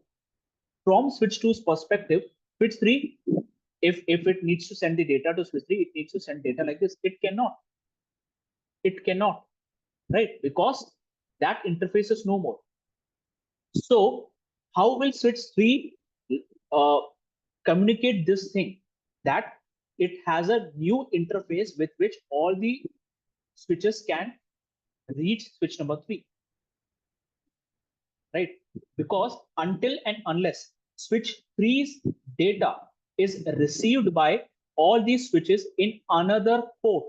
from switch 2's perspective, switch 3, if it needs to send the data to switch 3, it needs to send data like this. It cannot, right? Because that interface is no more. So how will switch 3 communicate this thing? That it has a new interface with which all the switches can reach switch number 3. Right? Because until and unless switch 3's data is received by all these switches in another port,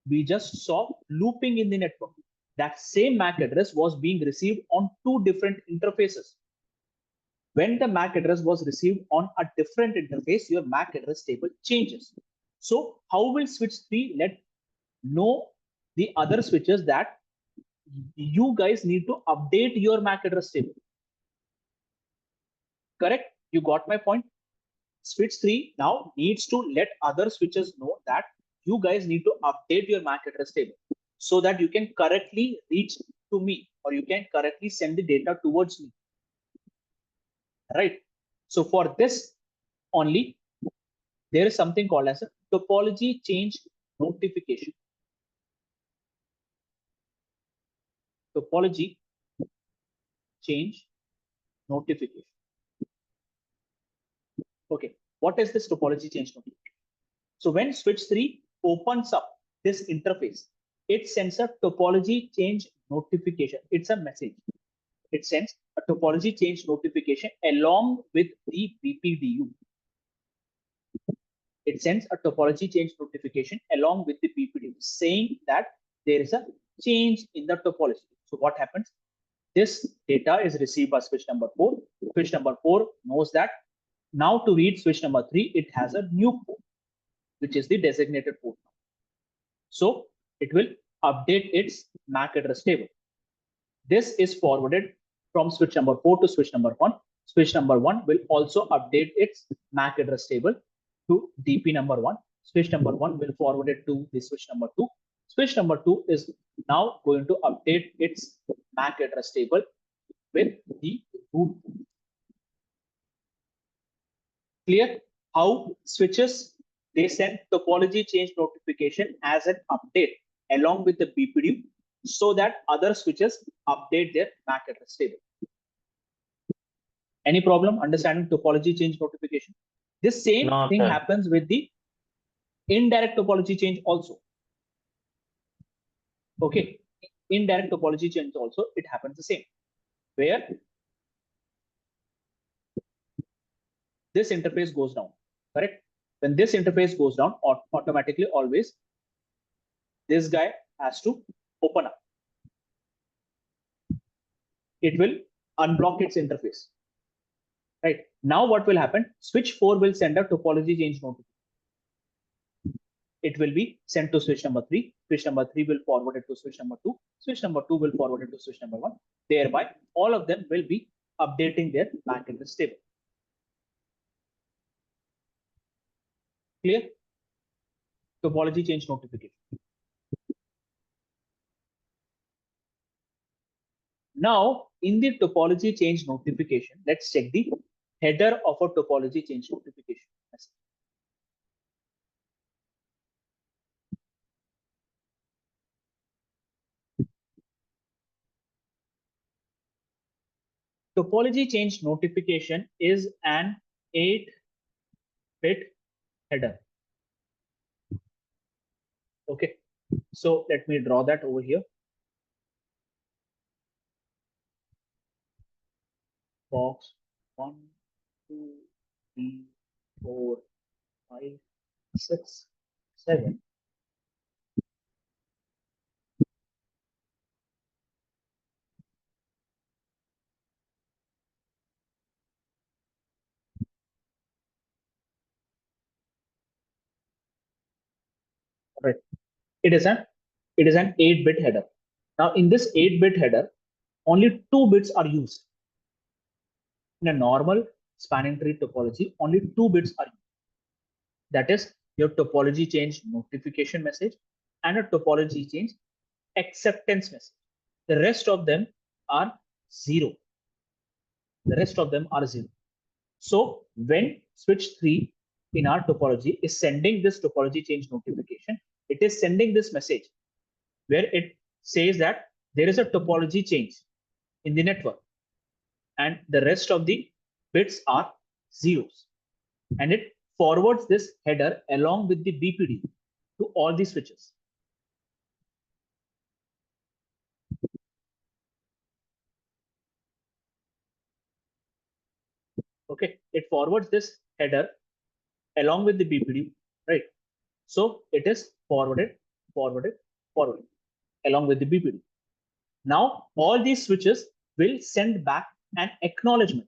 we just saw looping in the network. That same MAC address was being received on 2 different interfaces. When the MAC address was received on a different interface, your MAC address table changes. So how will switch 3 let know the other switches that you guys need to update your MAC address table? Correct? You got my point? Switch 3 now needs to let other switches know that you guys need to update your MAC address table so that you can correctly reach to me, or you can correctly send the data towards me. Right? So for this only, there is something called as a topology change notification. Topology change notification. Okay, what is this topology change notification? So when switch 3 opens up this interface, it sends a topology change notification. It's a message. It sends a topology change notification along with the BPDU. it sends a topology change notification along with the BPDU saying that there is a change in the topology. So what happens? This data is received by switch number 4. Switch number 4 knows that now to read switch number 3, it has a new port, which is the designated port. So it will update its MAC address table. This is forwarded from switch number 4 to switch number 1. Switch number 1 will also update its MAC address table to DP number 1. Switch number 1 will forward it to the switch number 2. Switch number 2 is now going to update its MAC address table with the root. Clear? How switches, they send topology change notification as an update along with the BPDU so that other switches update their MAC address table. Any problem understanding topology change notification? This same thing happens with the indirect topology change also. Okay, indirect topology change also, it happens the same, where this interface goes down, correct? When this interface goes down, automatically always this guy has to open up. It will unblock its interface. Right now, what will happen? Switch 4 will send a topology change notification. It will be sent to switch number 3. Switch number 3 will forward it to switch number 2. Switch number 2 will forward it to switch number 1. Thereby, all of them will be updating their MAC address table. Clear? Topology change notification. Now, in the topology change notification, let's check the header of a topology change notification. Topology change notification is an 8-bit header. Okay, so let me draw that over here. Box 1, 2, 3, 4, 5, 6, 7. Right. It is an 8-bit header. Now in this 8-bit header, only 2 bits are used. In a normal spanning tree topology, only 2 bits are used. That is your topology change notification message and a topology change acceptance message. The rest of them are 0. The rest of them are 0. So when switch 3 in our topology is sending this topology change notification, it is sending this message where it says that there is a topology change in the network and the rest of the bits are zeros, and it forwards this header along with the BPD to all the switches. Okay, it forwards this header along with the BPD, right? So it is forwarded along with the BPD. Now all these switches will send back an acknowledgement.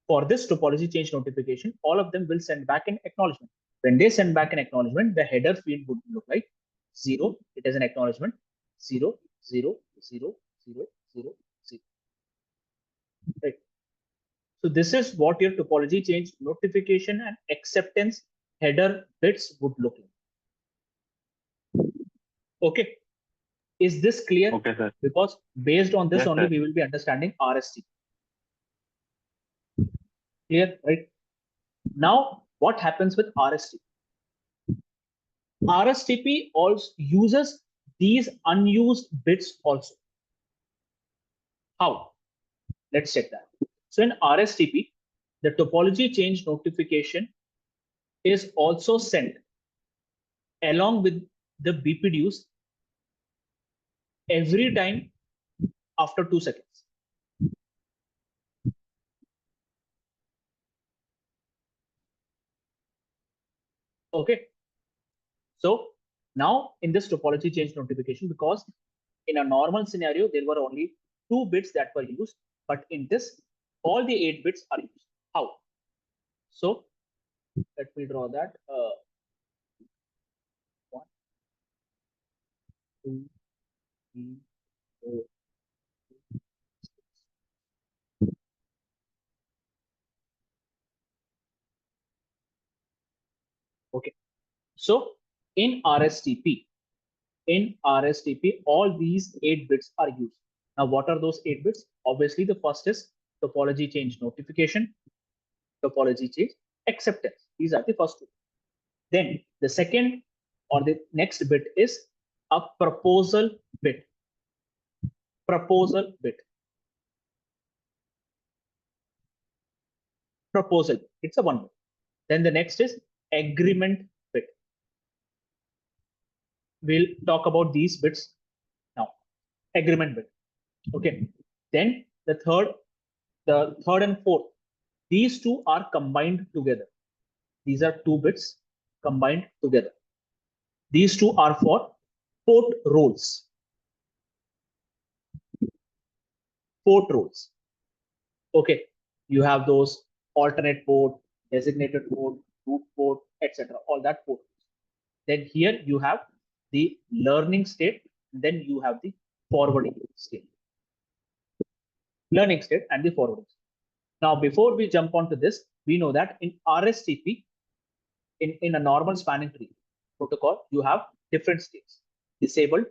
For this topology change notification, all of them will send back an acknowledgement. When they send back an acknowledgement, the header field would look like 0. It is an acknowledgement 0, 0, 0, 0, 0, 0. Right. So this is what your topology change notification and acceptance header bits would look like. Okay. Is this clear? Okay, sir. Because based on this Yes, only sir. we will be understanding RSTP. Clear, right? Now, what happens with RSTP? RSTP also uses these unused bits also. How? Let's check that. So in RSTP, the topology change notification is also sent along with the BPDUs every time after 2 seconds. Okay. So now in this topology change notification, because in a normal scenario, there were only 2 bits that were used, but in this, all the 8 bits are used. How? So let me draw that. 1, 2, 3, 4. Okay. So in RSTP, all these 8 bits are used. Now, what are those 8 bits? Obviously, the first is topology change notification, topology change acceptance. These are the first two. Then the second or the next bit is a proposal bit. Proposal bit. Proposal. It's a 1 bit. Then the next is agreement bit. We'll talk about these bits now. Agreement bit. Okay. Then the third and fourth, these two are combined together. These are 2 bits combined together. These two are for port roles. Port roles. Okay, you have those alternate port, designated port, root port, etc. All that port. Then here you have the learning state, then you have the forwarding state. Learning state and the forwarding state. Now, before we jump onto this, we know that in RSTP, in a normal spanning tree protocol, you have different states. Disabled,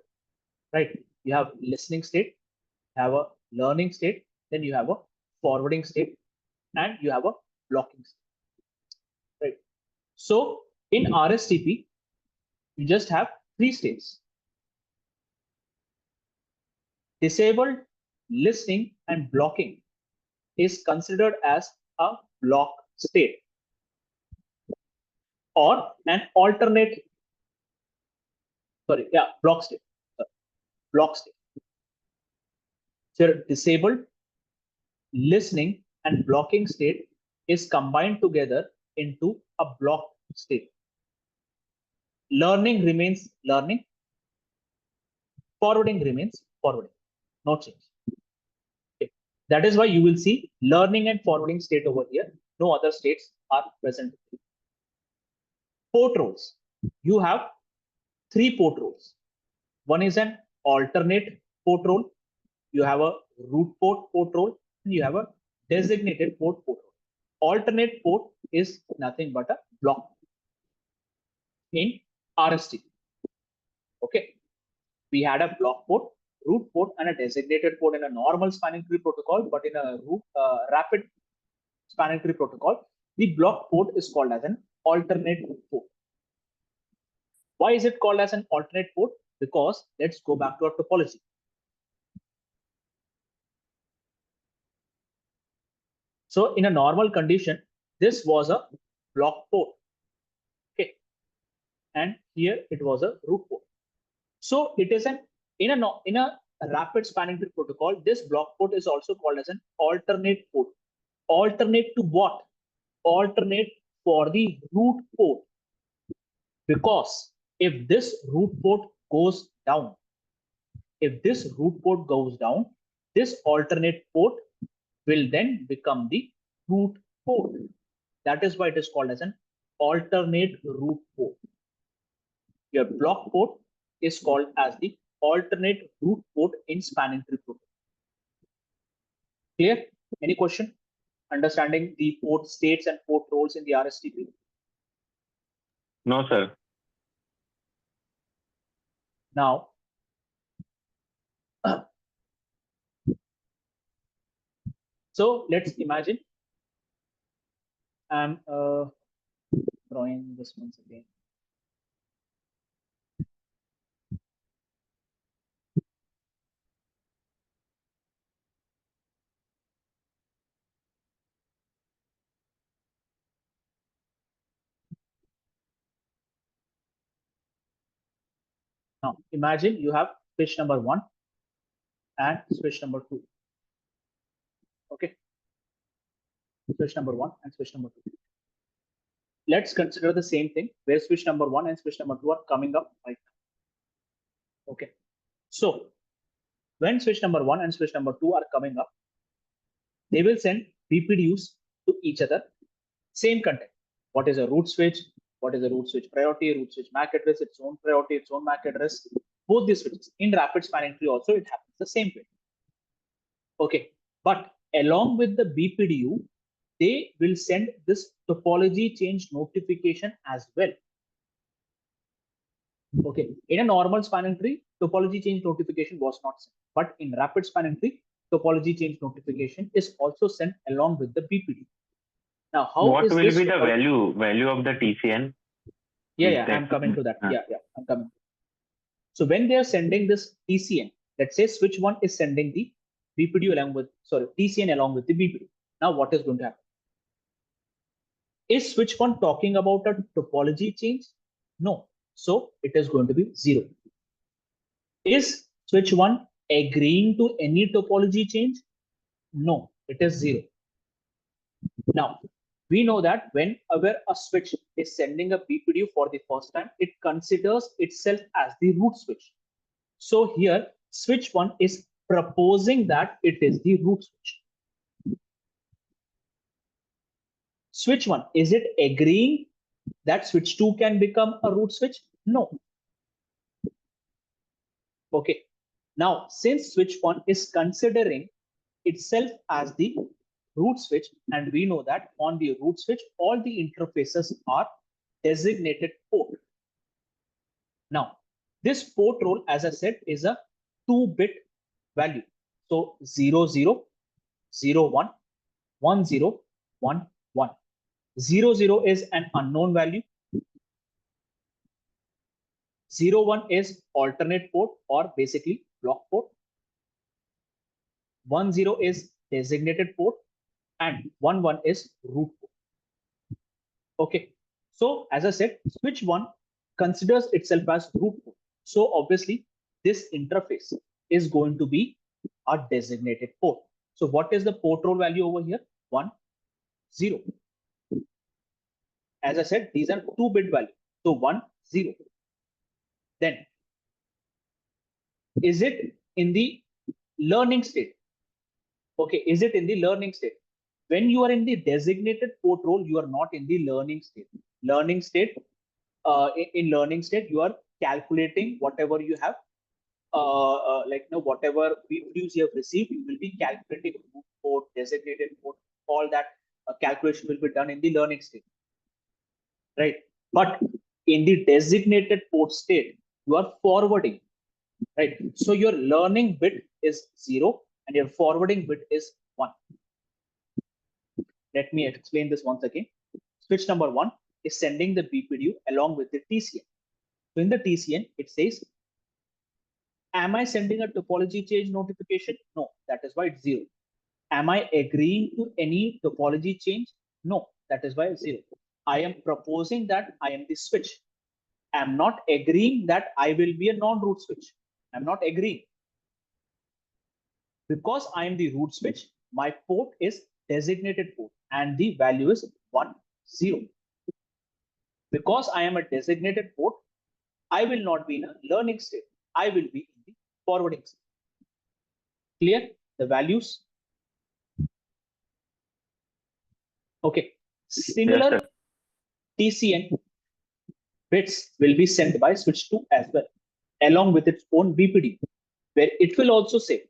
right? You have listening state, have a learning state, then you have a forwarding state, and you have a blocking state, right? So in RSTP, you just have 3 states: disabled, listening, and blocking is considered as a block state or an alternate, block state. Block state. So disabled, listening, and blocking state is combined together into a block state. Learning remains learning, forwarding remains forwarding, no change. Okay. That is why you will see learning and forwarding state over here. No other states are present. Port roles. You have 3 port roles. One is an alternate port role. You have a root port role, and you have a designated port role. Alternate port is nothing but a block in RST. Okay. We had a block port, root port, and a designated port in a normal spanning tree protocol, but in a rapid spanning tree protocol, the block port is called as an alternate port. Why is it called as an alternate port? Because let's go back to our topology. So in a normal condition, this was a block port. Okay. And here it was a root port. So it is in a rapid spanning tree protocol, this block port is also called as an alternate port. Alternate to what? Alternate for the root port. Because if this root port goes down, this alternate port will then become the root port. That is why it is called as an alternate root port. Your block port is called as the alternate root port in spanning tree protocol. Clear? Any question? Understanding the port states and port roles in the RSTP? No, sir. Now, so let's imagine I'm drawing this once again. Now, imagine you have switch number 1 and switch number 2. Okay. Switch number 1 and switch number 2. let's consider the same thing where switch number 1 and switch number 2 are coming up right now. Okay. So when switch number 1 and switch number 2 are coming up, they will send BPDUs to each other, same content. What is a root switch? What is a root switch priority? Root switch MAC address, its own priority, its own MAC address. Both these switches in rapid spanning tree also it happens the same way. Okay, but along with the BPDU, they will send this topology change notification as well. Okay, in a normal spanning tree, topology change notification was not sent, but in rapid spanning tree, topology change notification is also sent along with the BPDU. Now, how what is will this be the value of the TCN? Yeah, I'm coming to that. Yeah, I'm coming. So when they are sending this TCN, let's say switch 1 is sending the BPDU along with, TCN along with the BPDU. Now, what is going to happen? Is switch 1 talking about a topology change? No. So it is going to be 0. Is switch 1 agreeing to any topology change? No, it is 0. Now, we know that whenever a switch is sending a BPDU for the first time, it considers itself as the root switch. So here, switch 1 is proposing that it is the root switch. Switch 1, is it agreeing that switch 2 can become a root switch? No. Okay. Now, since switch 1 is considering itself as the root switch, and we know that on the root switch, all the interfaces are designated port. Now, this port role, as I said, is a 2-bit value. So 0, 0, 0, 1, 1, 0, 1, 1. 0, 0 is an unknown value. 0, 1 is alternate port or basically block port. 1, 0 is designated port. And 1, 1 is root port. Okay. So as I said, switch 1 considers itself as root port. So obviously, this interface is going to be a designated port. So what is the port role value over here? 1, 0. As I said, these are 2-bit values. So 1, 0. Then, is it in the learning state? Okay, is it in the learning state? When you are in the designated port role, you are not in the learning state. Learning state, in learning state, you are calculating whatever you have, whatever views you have received, you will be calculating root port, designated port, all that calculation will be done in the learning state, right? But in the designated port state, you are forwarding, right? So your learning bit is 0 and your forwarding bit is 1. Let me explain this once again. Switch number 1 is sending the BPDU along with the TCN. So in the TCN, it says, am I sending a topology change notification? No, that is why it's 0. Am I agreeing to any topology change? No, that is why it's 0. I am proposing that I am the switch. I'm not agreeing that I will be a non-root switch. I'm not agreeing. Because I am the root switch, my port is designated port and the value is 1, 0. Because I am a designated port, I will not be in a learning state. I will be in the forwarding state. Clear? The values? Okay. Similar TCN bits will be sent by switch 2 as well, along with its own BPD, where it will also say,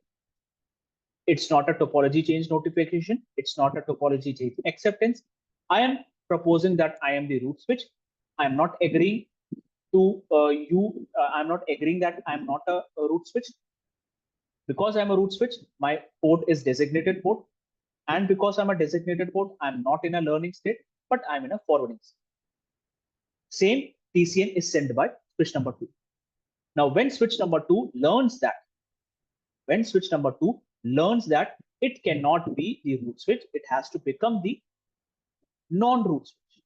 it's not a topology change notification. It's not a topology change acceptance. I am proposing that I am the root switch. I'm not agreeing to I'm not agreeing that I'm not a root switch. Because I'm a root switch, my port is designated port. And because I'm a designated port, I'm not in a learning state, but I'm in a forwarding state. Same TCN is sent by switch number 2. Now, when switch number 2 learns that, it cannot be the root switch, it has to become the non-root switch.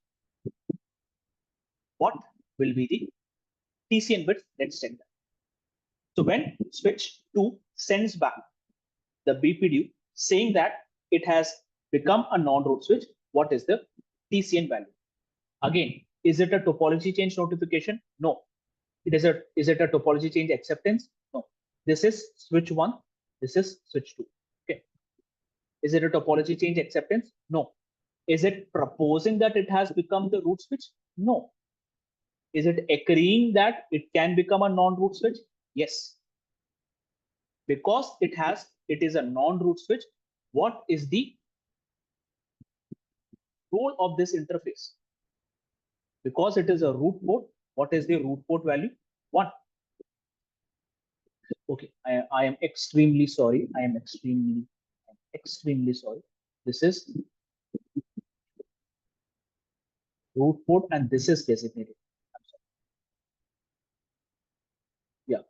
What will be the TCN bits? Let's check that. So when switch 2 sends back the BPDU saying that it has become a non-root switch, what is the TCN value? Again, is it a topology change notification? No. Is it a topology change acceptance? No. This is switch 1. This is switch 2. Okay. Is it a topology change acceptance? No. Is it proposing that it has become the root switch? No. Is it agreeing that it can become a non-root switch? Yes. Because it is a non-root switch, what is the role of this interface? Because it is a root port, what is the root port value? 1. Okay, I am extremely sorry. I am extremely sorry. This is root port and this is designated. I'm sorry. Yeah.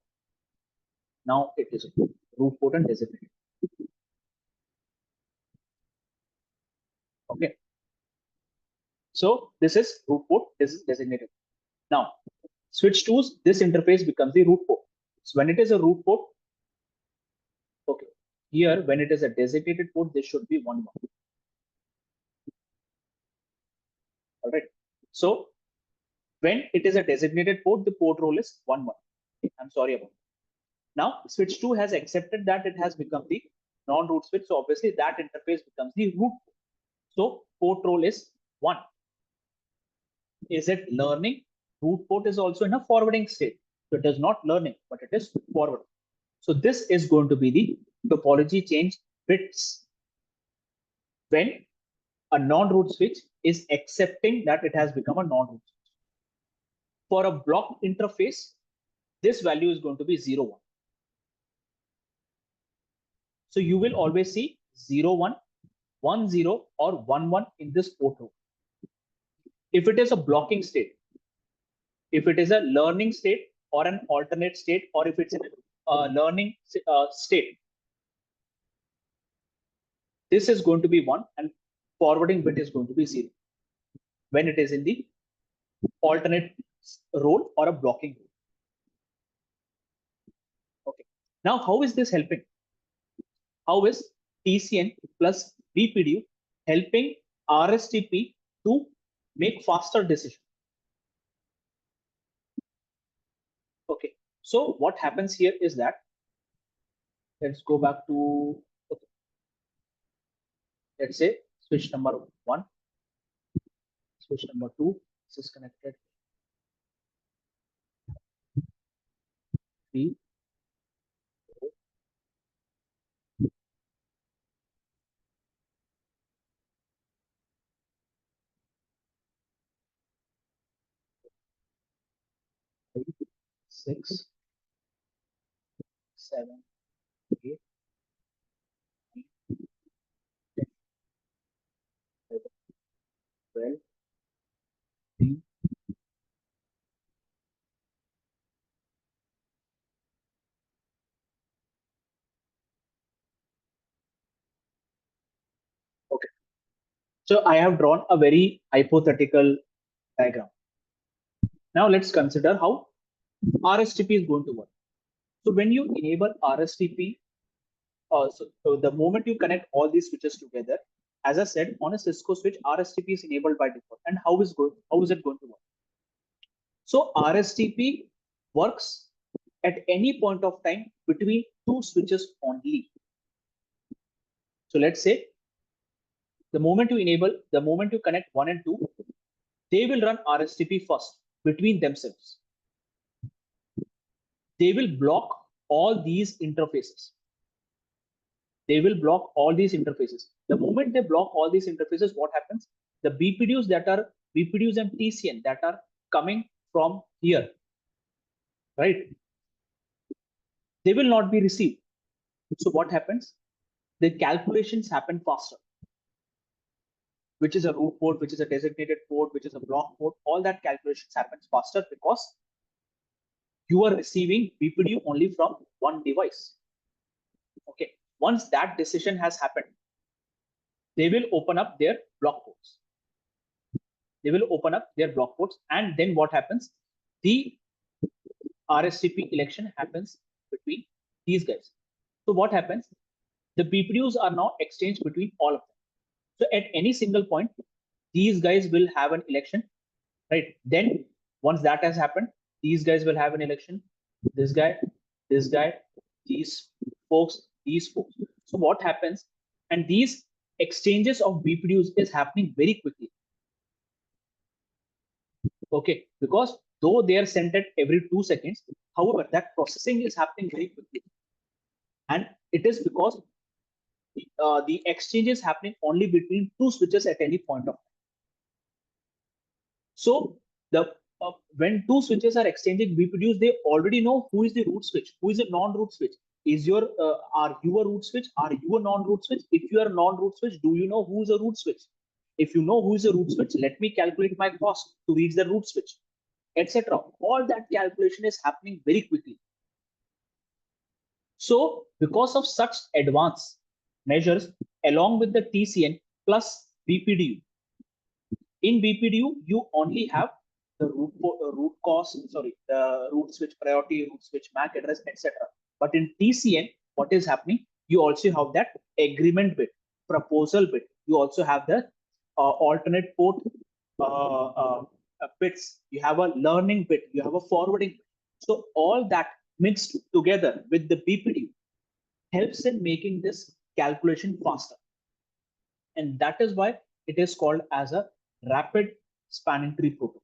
Now it is root port and designated. Okay. So this is root port, this is designated. Now, switch 2's, this interface becomes the root port. So when it is a root port, okay, here when it is a designated port, this should be 1, 1. All right. So when it is a designated port, the port role is 1, 1. Okay, I'm sorry about it. Now, switch 2 has accepted that it has become the non-root switch. So obviously that interface becomes the root port. So port role is 1. Is it learning? Root port is also in a forwarding state. So it is not learning, but it is forwarding. So this is going to be the topology change bits when a non-root switch is accepting that it has become a non-root switch. For a block interface, this value is going to be 0, 1. So you will always see 0, 1, 1, 0 or 1, 1 in this port row. If it is a blocking state, if it is a learning state or an alternate state, or if it's a learning state, this is going to be 1 and forwarding bit is going to be 0 when it is in the alternate role or a blocking role. Okay. Now, how is this helping? How is TCN plus BPDU helping RSTP to make faster decisions? Okay. So what happens here is that, let's go back to, okay, let's say switch number 1, switch number 2, this is connected, 3, 4, 5, 6, 7, 8, 9, 10, 11, 12, 13. Okay. So I have drawn a very hypothetical diagram. Now let's consider how RSTP is going to work. So when you enable RSTP, so the moment you connect all these switches together, as I said, on a Cisco switch, RSTP is enabled by default. And how is it going to work? So RSTP works at any point of time between 2 switches only. So let's say the moment you connect 1 and 2, they will run RSTP first between themselves. They will block all these interfaces. The moment they block all these interfaces, what happens? The BPDUs and TCN that are coming from here, right? They will not be received. So what happens? The calculations happen faster. Which is a root port, which is a designated port, which is a block port, all that calculations happens faster because you are receiving BPDU only from one device. Okay. Once that decision has happened, they will open up their block ports. And then what happens? The RSTP election happens between these guys. So what happens? The BPDUs are now exchanged between all of them. So at any single point, these guys will have an election right? Then once that has happened, these guys will have an election. This guy, these folks, these folks. So what happens? And these exchanges of BPDUs is happening very quickly. Okay, because though they are sent at every 2 seconds, however, that processing is happening very quickly. And it is because the exchange is happening only between two switches at any point of time. So the when two switches are exchanging BPDUs, they already know who is the root switch, who is a non-root switch. Is your are you a root switch? Are you a non-root switch? If you are a non-root switch, do you know who is a root switch? If you know who is a root switch, let me calculate my cost to reach the root switch, etc. All that calculation is happening very quickly. So because of such advanced measures, along with the TCN plus BPDU, in BPDU, you only have the root cost, sorry, the root switch priority, root switch MAC address, etc. But in TCN, what is happening? You also have that agreement bit, proposal bit. You also have the alternate port bits. You have a learning bit. You have a forwarding bit. So all that mixed together with the BPDU helps in making this calculation faster. And that is why it is called as a rapid spanning tree protocol.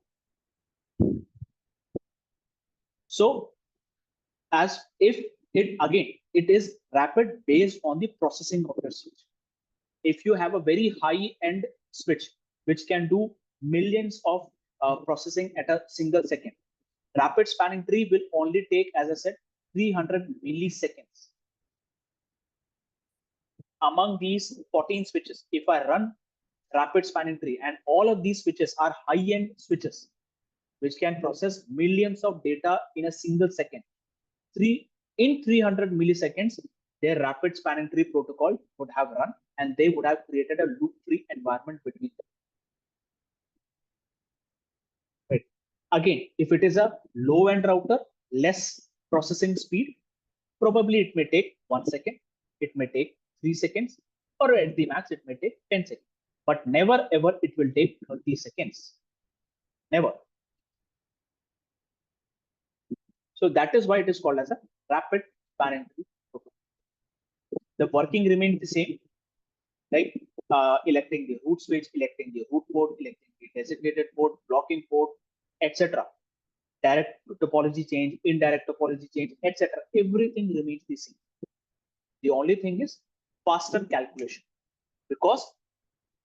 So as if it again, it is rapid based on the processing of your switch. If you have a very high end switch, which can do millions of processing at a single second, rapid spanning tree will only take, as I said, 300 milliseconds. Among these 14 switches, if I run rapid spanning tree and all of these switches are high-end switches, which can process millions of data in a single second, in 300 milliseconds, their rapid spanning tree protocol would have run and they would have created a loop-free environment between them. Right. Again, if it is a low-end router, less processing speed, probably it may take 1 second, it may take 3 seconds, or at the max, it may take 10 seconds. But never ever it will take 30 seconds. Never. So that is why it is called as a rapid spanning tree protocol. The working remains the same, like electing the root switch, electing the root port, electing the designated port, blocking port, etc. Direct topology change, indirect topology change, etc. Everything remains the same. The only thing is faster calculation, because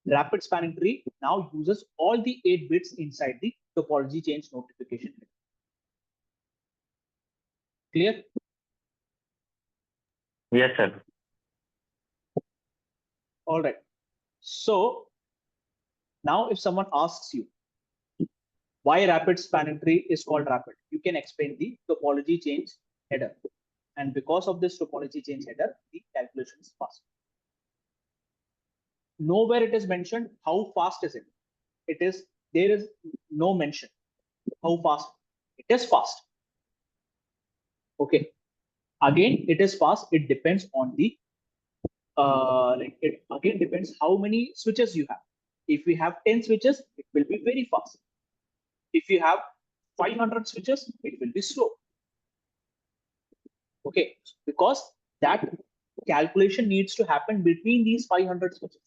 rapid spanning tree now uses all the 8 bits inside the topology change notification. Clear? Yes, sir. All right. So now if someone asks you why rapid spanning tree is called rapid, you can explain the topology change header. And because of this topology change header, the calculation is fast. Nowhere it is mentioned how fast is it. There is no mention how fast. It is fast. Okay. Again, it is fast. It depends on the it again depends how many switches you have. If we have 10 switches, it will be very fast. If you have 500 switches, it will be slow. Okay, because that calculation needs to happen between these 500 switches.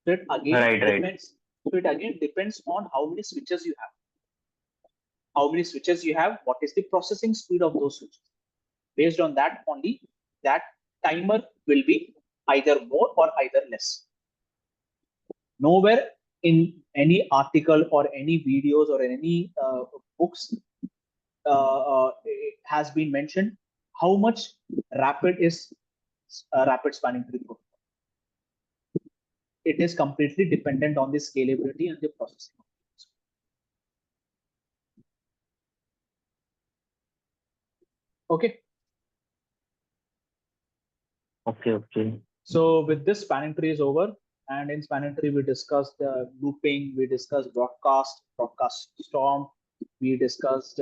So it again depends. So it again depends on how many switches you have. How many switches you have? What is the processing speed of those switches? Based on that only, that timer will be either more or either less. Nowhere in any article or any videos or any books it has been mentioned how much rapid is rapid spanning tree protocol. It is completely dependent on the scalability and the processing. Okay. Okay. So with this, spanning tree is over, and in spanning tree we discussed looping, we discussed broadcast storm, we discussed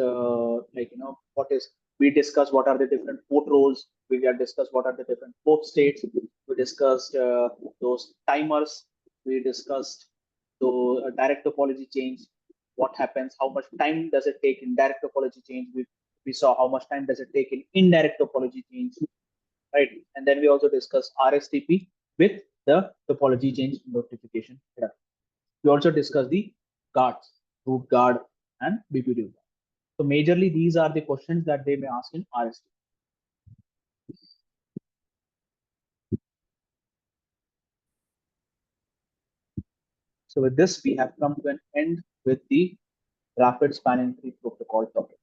we discussed what are the different port roles, we have discussed what are the different port states, we discussed those timers, we discussed the direct topology change, what happens, how much time does it take in direct topology change. We saw how much time does it take in indirect topology change, right? And then we also discussed RSTP with the topology change notification. We also discussed the guards, root guard and BPDU. So majorly these are the questions that they may ask in RSTP. So with this, we have come to an end with the rapid spanning tree protocol topic.